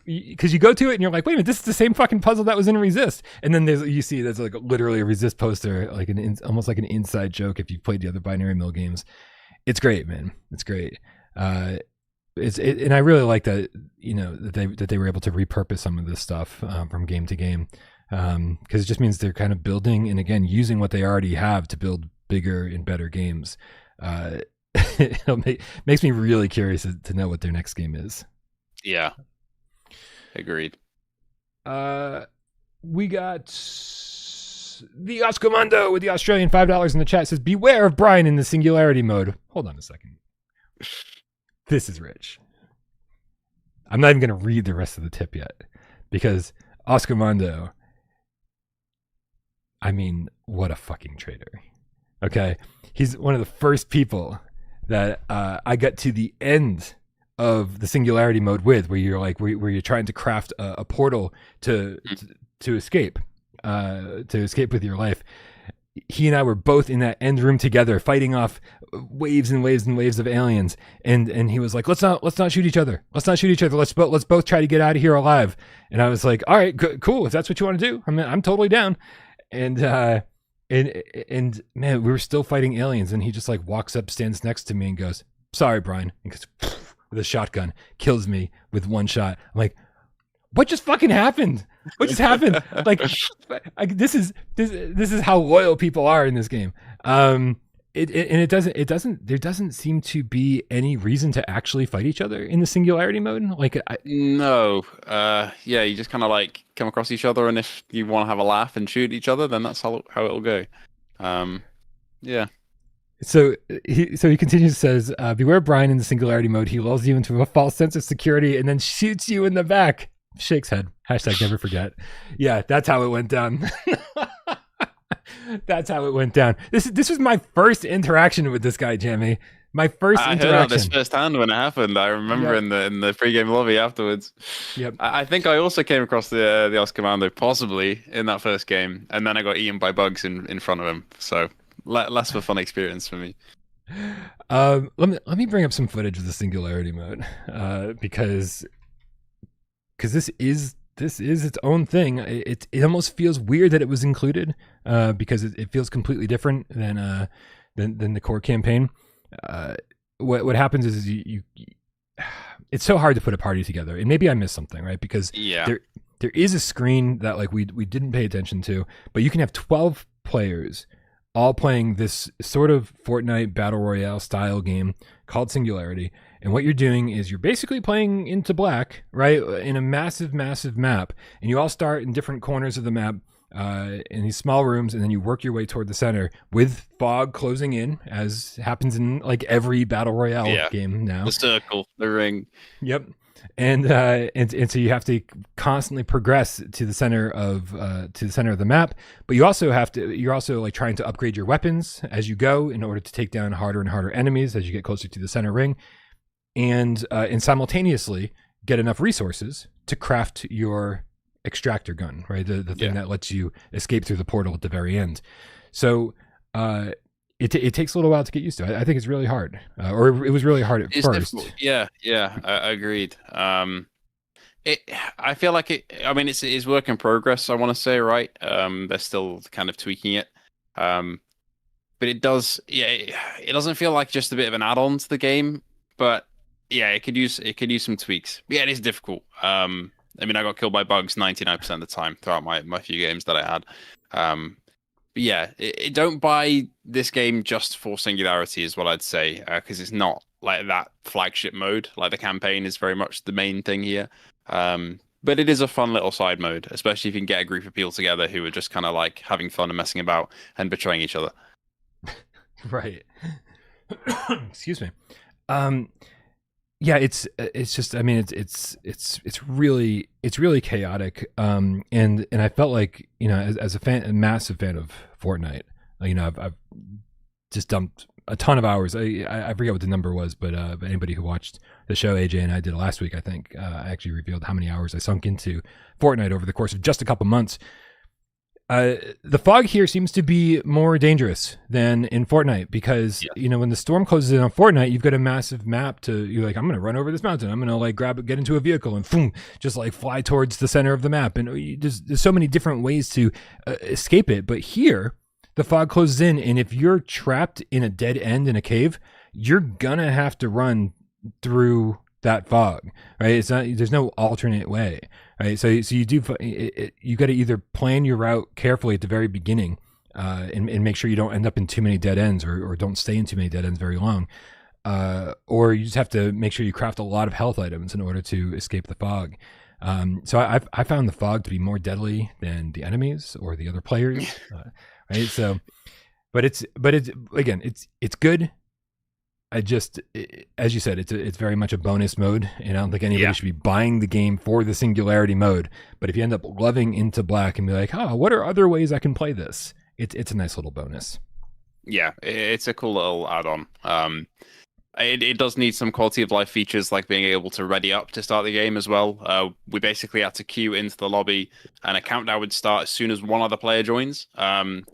because you go to it and you're like, wait a minute, this is the same fucking puzzle that was in resist, and then there's like literally a resist poster, like almost like an inside joke if you've played the other binary mill games. It's great, man. It's great. And I really like that that they were able to repurpose some of this stuff from game to game, because it just means they're kind of building and again using what they already have to build bigger and better games. It makes me really curious to know what their next game is. Yeah, agreed. We got the Auscomando with the Australian $5 in the chat. Says, beware of Bryan in the singularity mode. Hold on a second. This is rich. I'm not even going to read the rest of the tip yet, because Auscomando, I mean, what a fucking traitor. Okay, he's one of the first people that I got to the end of the singularity mode with, where you're like, where you're trying to craft a portal to escape with your life. he and I were both in that end room together, fighting off waves and waves and waves of aliens. And he was like, let's not shoot each other. Let's not shoot each other. Let's both try to get out of here alive. And I was like, all right, cool. If that's what you want to do, I'm totally down. And man, we were still fighting aliens. And he just like walks up, stands next to me and goes, sorry, Bryan. And goes, with a shotgun, kills me with one shot. I'm like, what just fucking happened? What just happened? Like, this is how loyal people are in this game. There doesn't seem to be any reason to actually fight each other in the singularity mode. Like, no, yeah, you just kind of like come across each other, and if you want to have a laugh and shoot each other, then that's how it'll go. Yeah. So he continues, says, beware Bryan in the singularity mode. He lulls you into a false sense of security and then shoots you in the back. Shakes head. Hashtag never forget. Yeah, that's how it went down. That's how it went down. This was my first interaction with this guy, Jammy. My first interaction. I heard this firsthand when it happened. I remember in the pre-game lobby afterwards. Yep. I think I also came across the Auscomando possibly in that first game, and then I got eaten by bugs in front of him. So less of a fun experience for me. Let me bring up some footage of the singularity mode, because this is its own thing. It almost feels weird that it was included, because it feels completely different than the core campaign. What happens is you it's so hard to put a party together, and maybe I missed something, right? Because there is a screen that like we didn't pay attention to, but you can have 12 players all playing this sort of Fortnite battle royale style game called Singularity. And what you're doing is you're basically playing Into Black, right, in a massive map, and you all start in different corners of the map, in these small rooms, and then you work your way toward the center with fog closing in, as happens in like every battle royale game now. The circle, the ring. Yep. And so you have to constantly progress to the center of the map, but you're also like trying to upgrade your weapons as you go in order to take down harder and harder enemies as you get closer to the center ring, and simultaneously get enough resources to craft your extractor gun, right? The thing that lets you escape through the portal at the very end. So it takes a little while to get used to. I think it's really hard, or it was really hard at first. Difficult. Yeah, I agreed. I feel like it's work in progress, I want to say, right? They're still kind of tweaking it. But it doesn't feel like just a bit of an add-on to the game, but yeah, it could use some tweaks. Yeah, it is difficult. I got killed by bugs 99% of the time throughout my few games that I had. But yeah, don't buy this game just for Singularity is what I'd say, because it's not like that flagship mode. Like the campaign is very much the main thing here. But it is a fun little side mode, especially if you can get a group of people together who are just kind of like having fun and messing about and betraying each other. Right. Excuse me. Yeah, it's just, it's really chaotic. And I felt like, as a massive fan of Fortnite, I've just dumped a ton of hours. I forget what the number was, but anybody who watched the show, AJ and I did it last week, I think, I actually revealed how many hours I sunk into Fortnite over the course of just a couple months. The fog here seems to be more dangerous than in Fortnite because, when the storm closes in on Fortnite, you've got a massive map you're like, I'm going to run over this mountain. I'm going to like get into a vehicle and boom, just like fly towards the center of the map. And there's so many different ways to escape it. But here, the fog closes in. And if you're trapped in a dead end in a cave, you're going to have to run through that fog, right? There's no alternate way, right? So you got to either plan your route carefully at the very beginning, and make sure you don't end up in too many dead ends, or don't stay in too many dead ends very long, or you just have to make sure you craft a lot of health items in order to escape the fog. So I found the fog to be more deadly than the enemies or the other players, right? So, but it's good. As you said, it's very much a bonus mode, and I don't think anybody should be buying the game for the Singularity mode. But if you end up loving Into Black and be like, what are other ways I can play this? It's a nice little bonus. Yeah, it's a cool little add-on. It does need some quality of life features like being able to ready up to start the game as well. We basically had to queue into the lobby and a countdown would start as soon as one other player joins.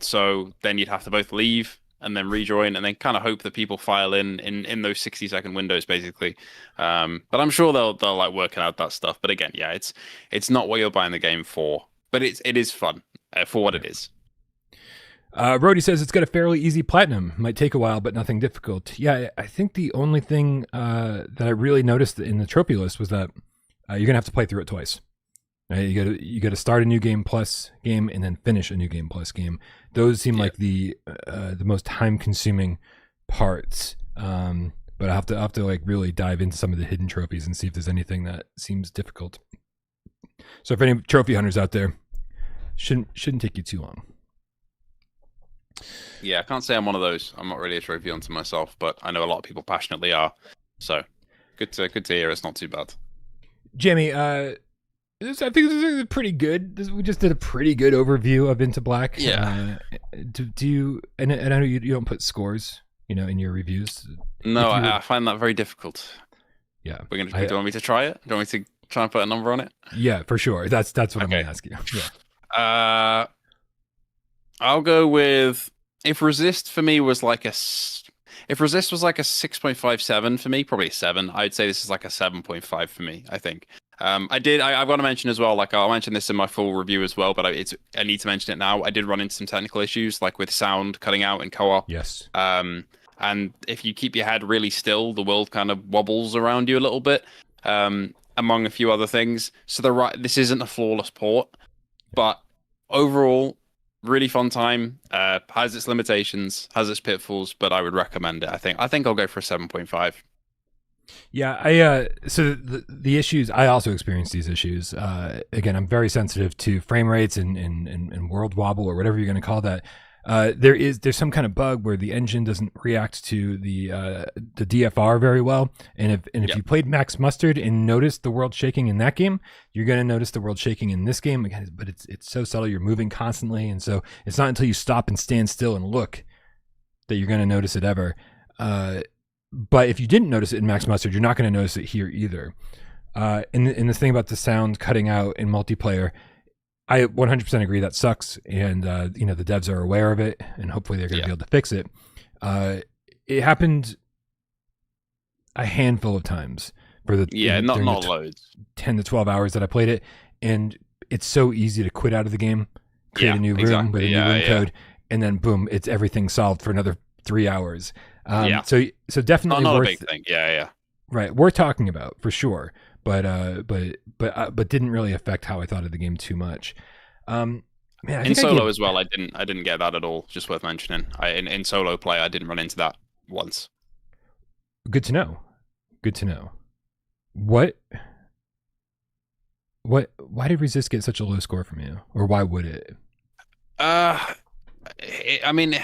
So then you'd have to both leave and then rejoin and then kind of hope that people file in those 60-second windows basically. But I'm sure they'll like working out that stuff. But again, yeah, it's not what you're buying the game for, but it is fun for what it is. Brody says it's got a fairly easy platinum. Might take a while, but nothing difficult. Yeah, I think the only thing that I really noticed in the trophy list was that you're gonna have to play through it twice. Right? You got to start a new game plus game and then finish a new game plus game. Those seem like the most time consuming parts. But I have to like really dive into some of the hidden trophies and see if there's anything that seems difficult. So if any trophy hunters out there, shouldn't take you too long. Yeah, I can't say I'm one of those. I'm not really a trophy hunter myself, but I know a lot of people passionately are. So good to hear. It's not too bad. Jammy, I think this is pretty good. We just did a pretty good overview of Into Black. Yeah. Do you? And I know you don't put scores, in your reviews. No, I find that very difficult. Yeah. Do you want me to try it? Do you want me to try and put a number on it? Yeah, for sure. That's what I'm going to ask you. Yeah. I'll go with if Resist for me was like if Resist was like a 6.57 for me, probably a 7. I'd say this is like a 7.5 for me. I think. I've got to mention as well. Like I'll mention this in my full review as well, but I need to mention it now. I did run into some technical issues, like with sound cutting out in co-op. Yes. And if you keep your head really still, the world kind of wobbles around you a little bit. Among a few other things. So this isn't a flawless port, but overall. Really fun time. Has its limitations, has its pitfalls, but I would recommend it. I think I'll go for a 7.5. Yeah, so the issues, I also experienced these issues. Again, I'm very sensitive to frame rates and world wobble or whatever you're going to call that. There's some kind of bug where the engine doesn't react to the DFR very well, and if you played Max Mustard and noticed the world shaking in that game, you're going to notice the world shaking in this game again. But it's so subtle, you're moving constantly, and so it's not until you stop and stand still and look that you're going to notice it ever. But if you didn't notice it in Max Mustard, you're not going to notice it here either. And this thing about the sound cutting out in multiplayer. I 100% agree that sucks, and the devs are aware of it, and hopefully they're going to be able to fix it. It happened a handful of times for not loads, 10 to 12 hours that I played it, and it's so easy to quit out of the game, create a new room with a new room code, and then boom, it's everything solved for another 3 hours. So definitely not worth, a big thing. Yeah. Right, worth talking about for sure. But didn't really affect how I thought of the game too much. In solo as well, I didn't get that at all. Just worth mentioning. In solo play, I didn't run into that once. Good to know. Why did Resist get such a low score from you, or why would it? I mean,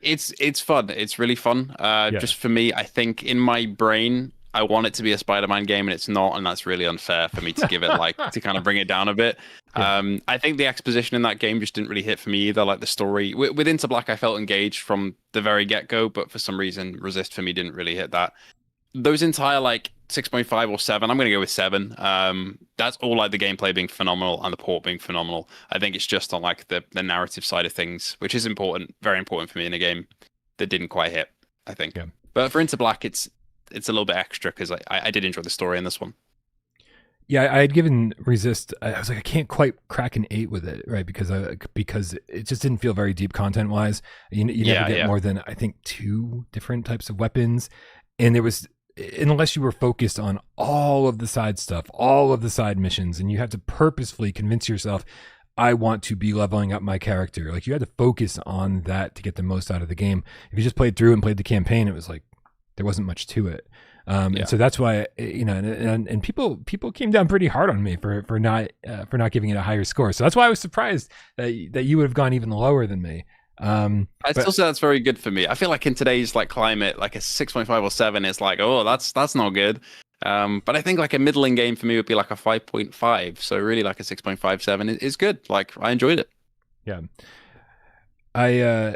it's fun. It's really fun. Just for me, I think in my brain. I want it to be a Spider-Man game and it's not, and that's really unfair for me to give it to kind of bring it down a bit. I think the exposition in that game just didn't really hit for me either. Like the story with Into Black, I felt engaged from the very get-go, but for some reason, Resist for me didn't really hit that. Those entire 6.5 or 7, I'm gonna go with 7. That's all the gameplay being phenomenal and the port being phenomenal. I think it's just on the narrative side of things, which is important, very important for me in a game that didn't quite hit. I think, but for Into Black, it's a little bit extra because I did enjoy the story in this one. Yeah, I had given Resist. I was like, I can't quite crack an 8 with it, right? Because it just didn't feel very deep content wise. You never get more than I think 2 different types of weapons, and there was unless you were focused on all of the side stuff, all of the side missions, and you have to purposefully convince yourself, I want to be leveling up my character. You had to focus on that to get the most out of the game. If you just played through and played the campaign, it was there wasn't much to it. And so that's why, and people came down pretty hard on me for not giving it a higher score. So that's why I was surprised that you would have gone even lower than me. I still say that's very good for me. I feel like in today's climate, a 6.5 or 7 is oh, that's not good. But I think a middling game for me would be a 5.5. So really a 6.57 is good. I enjoyed it. Yeah. I'm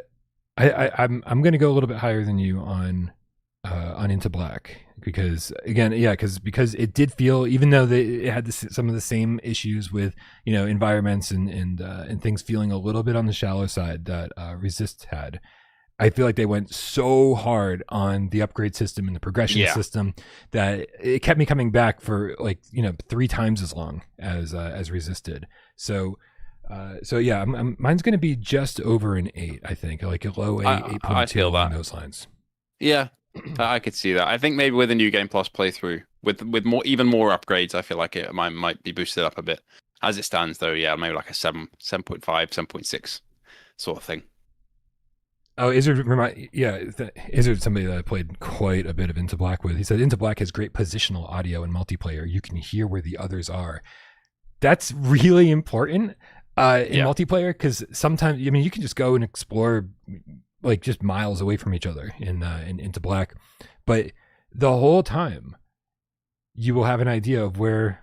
going to go a little bit higher than you on on Into Black, because again, because it did feel, even though it had some of the same issues with environments and things feeling a little bit on the shallow side that Resist had. I feel like they went so hard on the upgrade system and the progression system that it kept me coming back for 3 times as long as Resist did. So yeah, mine's going to be just over an 8. I think like a low 8, 8.2 along those lines. Yeah, I could see that. I think maybe with a new Game Plus playthrough, with even more upgrades, I feel like it might be boosted up a bit. As it stands, though, yeah, maybe like a 7, 7.5, 7.6 sort of thing. Oh, Izzard, Izzard, somebody that I played quite a bit of Into Black with. He said Into Black has great positional audio and multiplayer. You can hear where the others are. That's really important in multiplayer, because sometimes, you can just go and explore like just miles away from each other in Into Black, but the whole time you will have an idea of where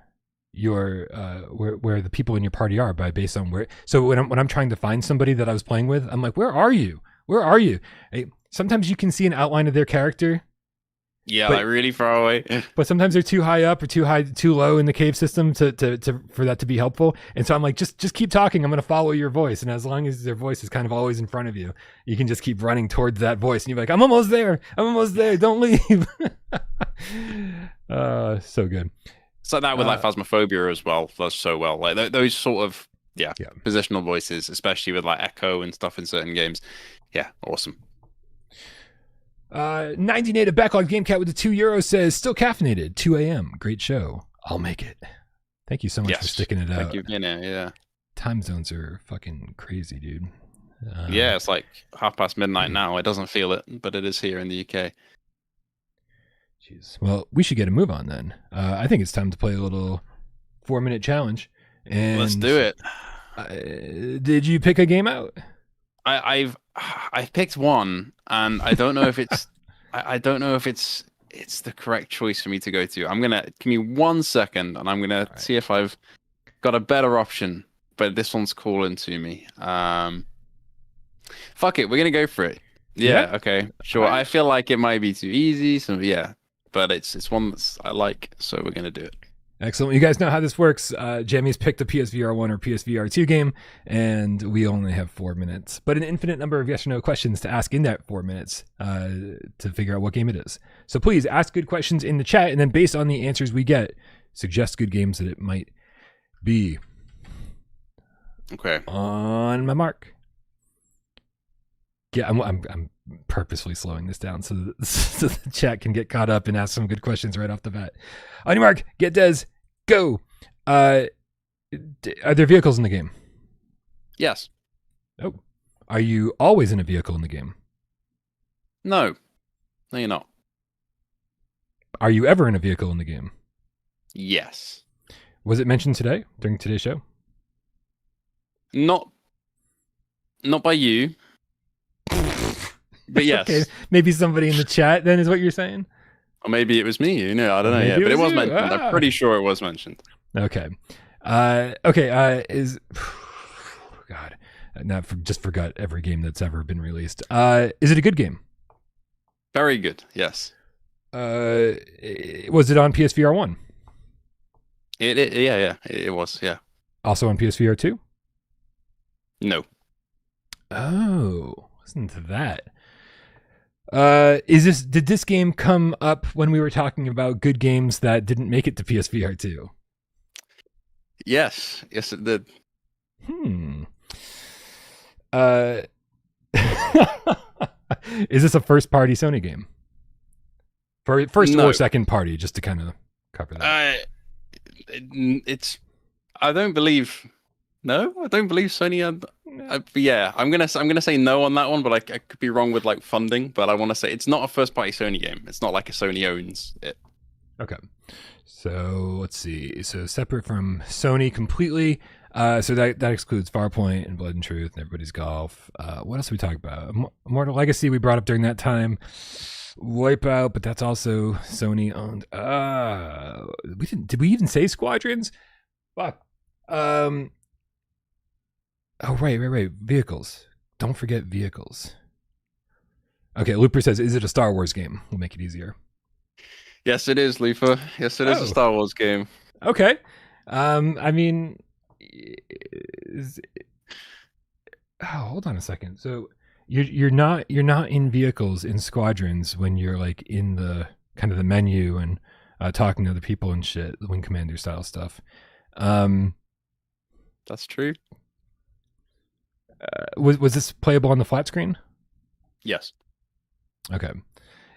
your where the people in your party are based on where. So when I'm trying to find somebody that I was playing with, I'm like, where are you? Where are you? Sometimes you can see an outline of their character. Yeah, like really far away. But sometimes they're too high up or too low in the cave system for that to be helpful. And so I'm like, just keep talking. I'm going to follow your voice. And as long as their voice is kind of always in front of you, you can just keep running towards that voice. And you're like, I'm almost there. Don't leave. So good. It's like that with like Phasmophobia as well. Does so well. Like those sort of positional voices, especially with like echo and stuff in certain games. Yeah, awesome. 19 Backlog Game Cat with the €2 says, still caffeinated, 2 a.m. Great show. I'll make it. Thank you so much for sticking it out. Thank you again, yeah. Time zones are fucking crazy, dude. Yeah, it's like midnight now. It doesn't feel it, but it is here in the UK. Jeez. Well, we should get a move on then. I think it's time to play a little 4-minute challenge. And let's do it. Did you pick a game out? I've picked one, and I don't know if it's I don't know if it's the correct choice for me to go to. Give me 1 second, and I'm gonna see if I've got a better option. But this one's calling to me. Fuck it, we're gonna go for it. Yeah. Okay. Sure. Right. I feel like it might be too easy. So yeah, but it's one that I like, so we're gonna do it. Excellent. You guys know how this works. Jammy's picked a PSVR1 or PSVR2 game, and we only have 4 minutes, but an infinite number of yes or no questions to ask in that 4 minutes to figure out what game it is. So please ask good questions in the chat, and then based on the answers we get, suggest good games that it might be. Okay. On my mark. Yeah, I'm purposely slowing this down so the chat can get caught up and ask some good questions right off the bat. On your mark, get Des, go. Are there vehicles in the game? Yes. Oh. Are you always in a vehicle in the game? No. No, you're not. Are you ever in a vehicle in the game? Yes. Was it mentioned today, during today's show? Not by you. But yes. Okay. Maybe somebody in the chat then is what you're saying? Or maybe it was me, I don't know yet. But it was mentioned. I'm pretty sure it was mentioned. Okay. God. Now just forgot every game that's ever been released. Is it a good game? Very good, yes. Was it on PSVR1? It was, yeah. Also on PSVR2? No. Oh, listen to that. Did this game come up when we were talking about good games that didn't make it to PSVR2? Yes, it did. Is this a first-party Sony game? First or second party, just to kind of cover that. I don't believe Sony had. Yeah, I'm gonna say no on that one, but I could be wrong with like funding. But I want to say it's not a first-party Sony game. It's not like a Sony owns it. Okay, so let's see. So separate from Sony completely. So that excludes Farpoint and Blood and Truth and Everybody's Golf. What else did we talk about? Immortal Legacy we brought up during that time. Wipeout, but that's also Sony owned. Did we even say Squadrons? Fuck. Oh, right. Vehicles. Don't forget vehicles. Okay, Looper says, is it a Star Wars game? We'll make it easier. Yes, it is, Lufa. Yes, it is a Star Wars game. Okay. I mean, hold on a second. So you're not in vehicles in squadrons when you're like in the kind of the menu and talking to other people and shit, the Wing Commander style stuff. That's true. Was this playable on the flat screen? Yes. Okay.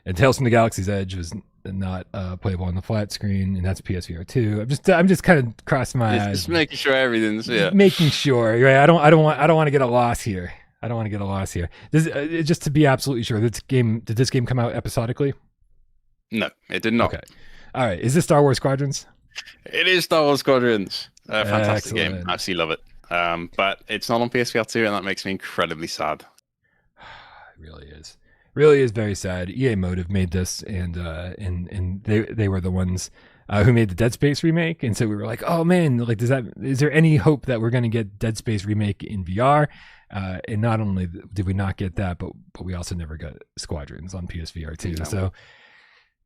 And Tales from the Galaxy's Edge was not playable on the flat screen, and that's PSVR2. I'm just kind of crossing my eyes, just making sure everything's making sure. Right? I don't want to get a loss here. I don't want to get a loss here. Just to be absolutely sure, did this game come out episodically? No, it did not. Okay. All right. Is this Star Wars Squadrons? It is Star Wars Squadrons. Fantastic Excellent. game. Absolutely love it. But it's not on PSVR2, and that makes me incredibly sad. It really is very sad. EA Motive made this, and they were the ones who made the Dead Space remake, and so we were like, oh man, like is there any hope that we're going to get Dead Space remake in VR? And not only did we not get that, but we also never got Squadrons on PSVR2. No. So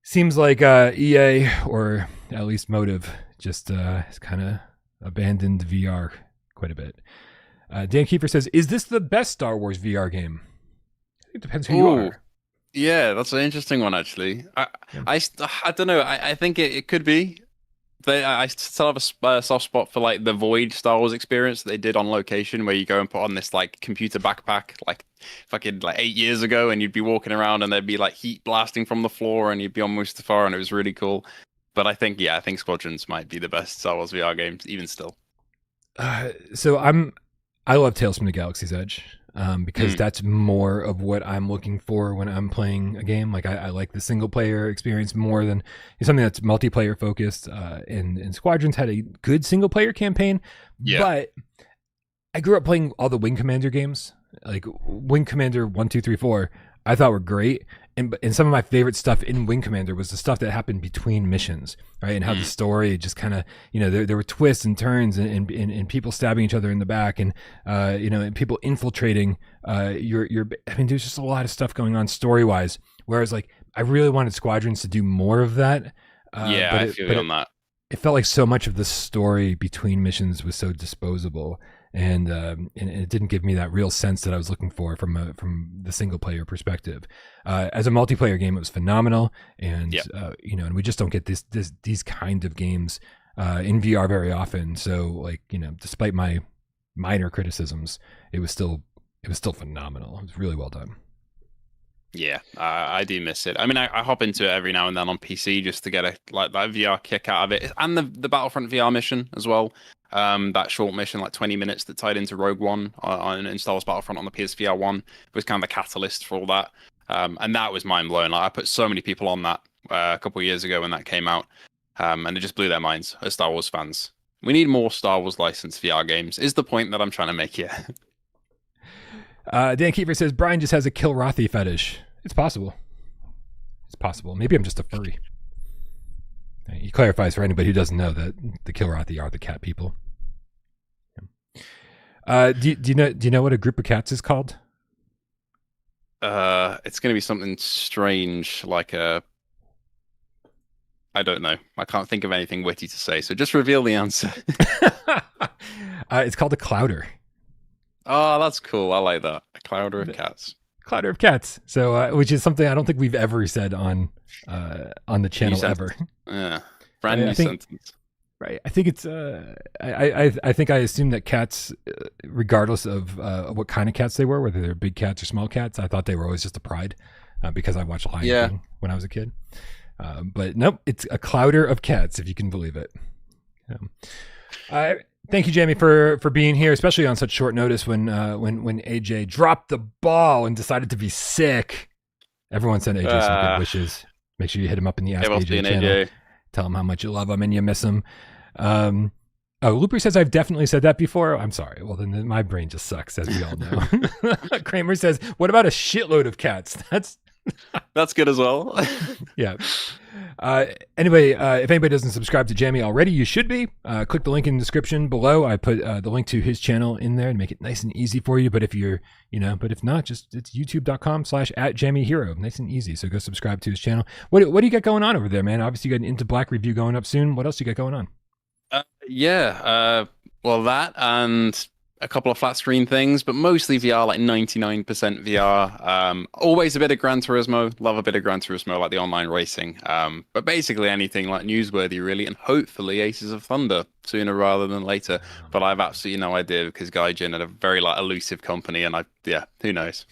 seems like EA, or at least Motive, just kind of abandoned VR quite a bit. Dan Kiefer says, is this the best Star Wars VR game? It depends who you are. Yeah, that's an interesting one, actually. I don't know. I think it could be. I still have a soft spot for like the Void Star Wars experience that they did on location, where you go and put on this like computer backpack, like fucking like 8 years ago, and you'd be walking around and there'd be like heat blasting from the floor, and you'd be on Mustafar, and it was really cool. But I think Squadrons might be the best Star Wars VR game, even still. So I love Tales from the Galaxy's Edge. Because that's more of what I'm looking for when I'm playing a game. Like I like the single player experience more than something that's multiplayer focused. And Squadrons had a good single player campaign, but I grew up playing all the Wing Commander games, like Wing Commander 1, 2, 3, 4. I thought were great. And some of my favorite stuff in Wing Commander was the stuff that happened between missions, right? And how the story just kind of, there were twists and turns and people stabbing each other in the back and, and people infiltrating there's just a lot of stuff going on story-wise. Whereas, like, I really wanted Squadrons to do more of that. I feel you on that. It felt like so much of the story between missions was so disposable. And it didn't give me that real sense that I was looking for from the single player perspective. As a multiplayer game, it was phenomenal, and and we just don't get these kind of games in VR very often. So, like, despite my minor criticisms, it was still phenomenal. It was really well done. Yeah, I do miss it. I mean, I hop into it every now and then on PC just to get that VR kick out of it, and the Battlefront VR mission as well. That short mission, like 20 minutes, that tied into Rogue One in Star Wars Battlefront on the PSVR 1 was kind of the catalyst for all that. And that was mind blowing. Like, I put so many people on that a couple of years ago when that came out, and it just blew their minds as Star Wars fans. We need more Star Wars licensed VR games. Is the point that I'm trying to make here? Dan Kiefer says Bryan just has a Kilrathi fetish. It's possible. Maybe I'm just a furry. He clarifies for anybody who doesn't know that the Kilrathi are the cat people. Do you know what a group of cats is called? It's going to be something strange, like I don't know. I can't think of anything witty to say, so just reveal the answer. It's called a clouder. Oh, that's cool. I like that. A clouder of cats. Clouder of cats. So, which is something I don't think we've ever said on the channel ever. Yeah, brand new sentence. Right. I think it's. I think I assumed that cats, regardless of what kind of cats they were, whether they're big cats or small cats, I thought they were always just a pride, because I watched Lion King when I was a kid. But nope, it's a clouder of cats, if you can believe it. Thank you, Jamie, for being here, especially on such short notice when AJ dropped the ball and decided to be sick. Everyone sent AJ some good wishes. Make sure you hit him up in the Ask AJ channel. AJ. Tell him how much you love him and you miss him. Looper says, I've definitely said that before. I'm sorry. Well, then my brain just sucks, as we all know. Kramer says, what about a shitload of cats? That's good as well. Yeah. Anyway, if anybody doesn't subscribe to Jammy already, you should be. Click the link in the description below. I put the link to his channel in there to make it nice and easy for you. But if you're, but if not, just it's youtube.com/@JammyHero. Nice and easy. So go subscribe to his channel. What do you got going on over there, man? Obviously, you got an Into Black review going up soon. What else do you got going on? Well, that and a couple of flat screen things, but mostly VR, like 99% VR. Always a bit of Gran Turismo. Love a bit of Gran Turismo, like the online racing. But basically anything like newsworthy, really, and hopefully Aces of Thunder sooner rather than later. But I have absolutely no idea because Gaijin are a very elusive company, and who knows?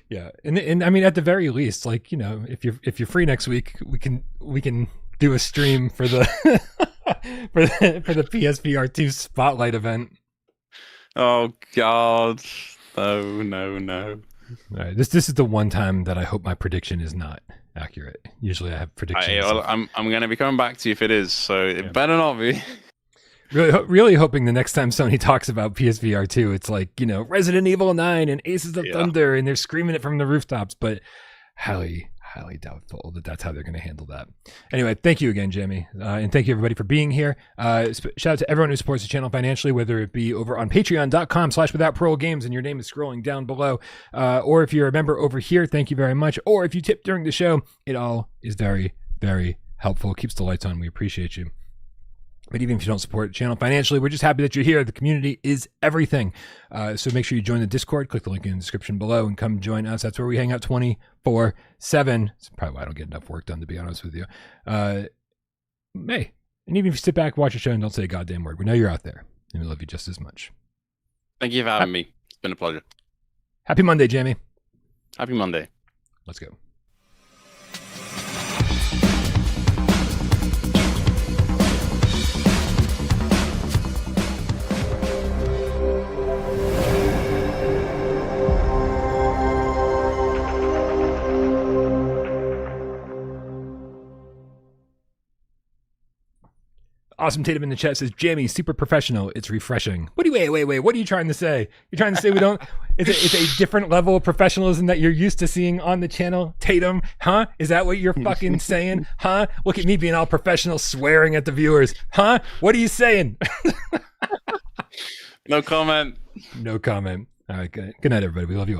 Yeah, and I mean, at the very least, like if you're free next week, we can do a stream for the for the PSVR2 spotlight event. Oh God, no. All right, this is the one time that I hope my prediction is not accurate. Usually I have predictions. I'm going to be coming back to you if it is, so it better not be. Really hoping the next time Sony talks about PSVR 2, it's like, Resident Evil 9 and Aces of Thunder, and they're screaming it from the rooftops, but highly doubtful that that's how they're going to handle that. Anyway, thank you again, Jamie. And thank you everybody for being here. Shout out to everyone who supports the channel financially, whether it be over on patreon.com/withoutparolegames, and your name is scrolling down below. Or if you're a member over here, thank you very much. Or if you tip during the show, it all is very, very helpful. It keeps the lights on. We appreciate you. But even if you don't support the channel financially, we're just happy that you're here. The community is everything. So make sure you join the Discord. Click the link in the description below and come join us. That's where we hang out 24/7. It's probably why I don't get enough work done, to be honest with you. And even if you sit back, watch the show, and don't say a goddamn word, we know you're out there, and we love you just as much. Thank you for having me. It's been a pleasure. Happy Monday, Jamie. Happy Monday. Let's go. Awesome Tatum in the chat says, Jamie, super professional. It's refreshing. Wait. What are you trying to say? You're trying to say we don't, it's a different level of professionalism that you're used to seeing on the channel, Tatum? Huh? Is that what you're fucking saying? Huh? Look at me being all professional, swearing at the viewers. Huh? What are you saying? No comment. No comment. All right, good night, everybody. We love you all.